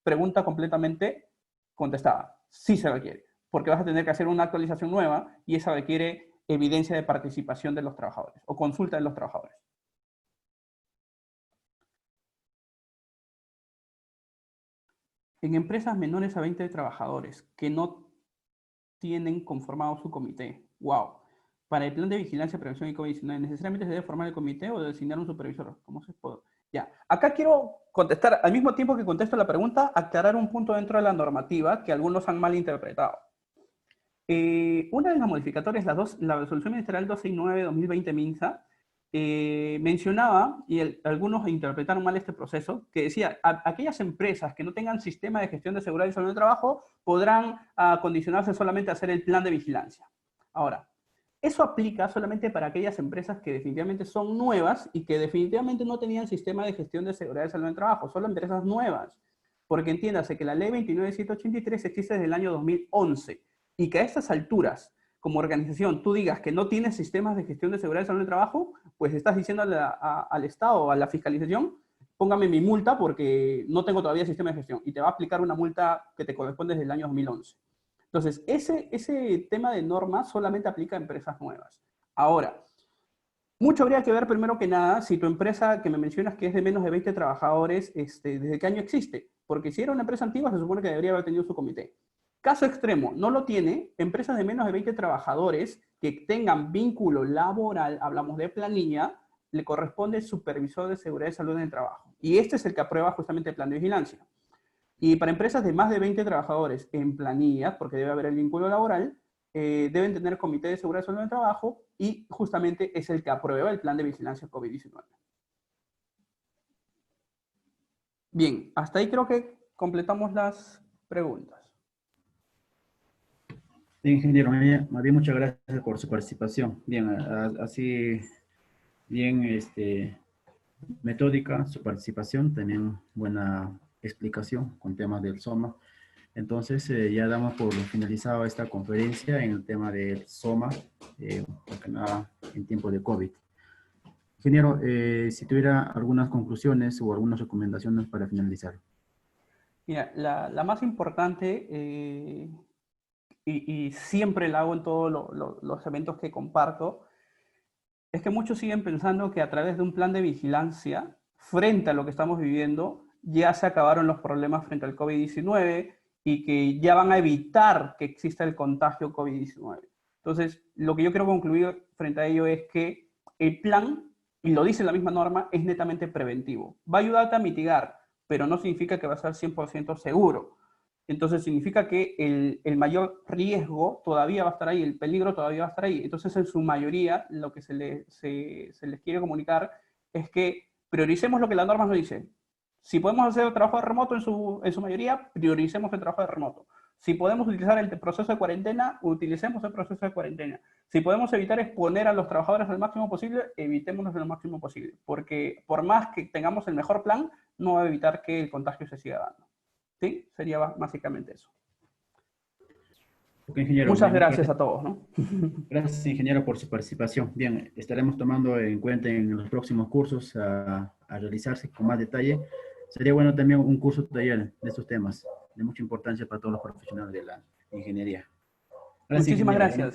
S2: Pregunta completamente contestada. Sí se requiere, porque vas a tener que hacer una actualización nueva y esa requiere evidencia de participación de los trabajadores o consulta de los trabajadores. En empresas menores a 20 trabajadores que no tienen conformado su comité, wow. Para el plan de vigilancia, prevención y COVID-19, ¿necesariamente se debe formar el comité o designar un supervisor? ¿Cómo se puede? Ya, acá quiero contestar, al mismo tiempo que contesto la pregunta, aclarar un punto dentro de la normativa que algunos han malinterpretado. Una de las modificatorias, la resolución ministerial 269-2020 MINSA, mencionaba, y algunos interpretaron mal este proceso, que decía, aquellas empresas que no tengan sistema de gestión de seguridad y salud del trabajo podrán condicionarse solamente a hacer el plan de vigilancia. Ahora, eso aplica solamente para aquellas empresas que definitivamente son nuevas y que definitivamente no tenían sistema de gestión de seguridad y salud del trabajo, solo empresas nuevas. Porque entiéndase que la ley 29.783 existe desde el año 2011 y que a estas alturas, como organización, tú digas que no tienes sistemas de gestión de seguridad y salud del trabajo, pues estás diciendo al Estado, a la fiscalización, póngame mi multa porque no tengo todavía sistema de gestión y te va a aplicar una multa que te corresponde desde el año 2011. Entonces, ese tema de normas solamente aplica a empresas nuevas. Ahora, mucho habría que ver primero que nada si tu empresa que me mencionas que es de menos de 20 trabajadores, ¿desde qué año existe? Porque si era una empresa antigua, se supone que debería haber tenido su comité. Caso extremo, no lo tiene, empresas de menos de 20 trabajadores que tengan vínculo laboral, hablamos de planilla, le corresponde supervisor de seguridad y salud en el trabajo. Y este es el que aprueba justamente el plan de vigilancia. Y para empresas de más de 20 trabajadores en planilla, porque debe haber el vínculo laboral, deben tener comité de seguridad y salud en el trabajo y justamente es el que aprueba el plan de vigilancia COVID-19. Bien, hasta ahí creo que completamos las preguntas.
S1: Ingeniero, más bien muchas gracias por su participación. Bien, así, bien, metódica su participación, también buena explicación con temas del SOMA. Entonces, ya damos por finalizado esta conferencia en el tema del SOMA, porque nada, en tiempo de COVID. Ingeniero, si tuviera algunas conclusiones o algunas recomendaciones para finalizar.
S2: Mira, la más importante, y siempre la hago en todos los eventos que comparto, es que muchos siguen pensando que a través de un plan de vigilancia, frente a lo que estamos viviendo, ya se acabaron los problemas frente al COVID-19 y que ya van a evitar que exista el contagio COVID-19. Entonces, lo que yo quiero concluir frente a ello es que el plan, y lo dice la misma norma, es netamente preventivo. Va a ayudarte a mitigar, pero no significa que va a ser 100% seguro. Entonces significa que el mayor riesgo todavía va a estar ahí, el peligro todavía va a estar ahí. Entonces, en su mayoría, lo que se les quiere comunicar es que prioricemos lo que la norma nos dice. Si podemos hacer el trabajo de remoto en su mayoría, prioricemos el trabajo de remoto. Si podemos utilizar el proceso de cuarentena, utilicemos el proceso de cuarentena. Si podemos evitar exponer a los trabajadores al máximo posible, evitémoslos lo máximo posible. Porque por más que tengamos el mejor plan, no va a evitar que el contagio se siga dando. ¿Sí? Sería básicamente eso.
S1: Okay, ingeniero,
S2: muchas
S1: bien,
S2: gracias a todos, ¿no?
S1: gracias, ingeniero, por su participación. Bien, estaremos tomando en cuenta en los próximos cursos a realizarse con más detalle. Sería bueno también un curso taller de estos temas, de mucha importancia para todos los profesionales de la ingeniería. Gracias,
S2: Muchísimas
S1: ingeniero.
S2: gracias.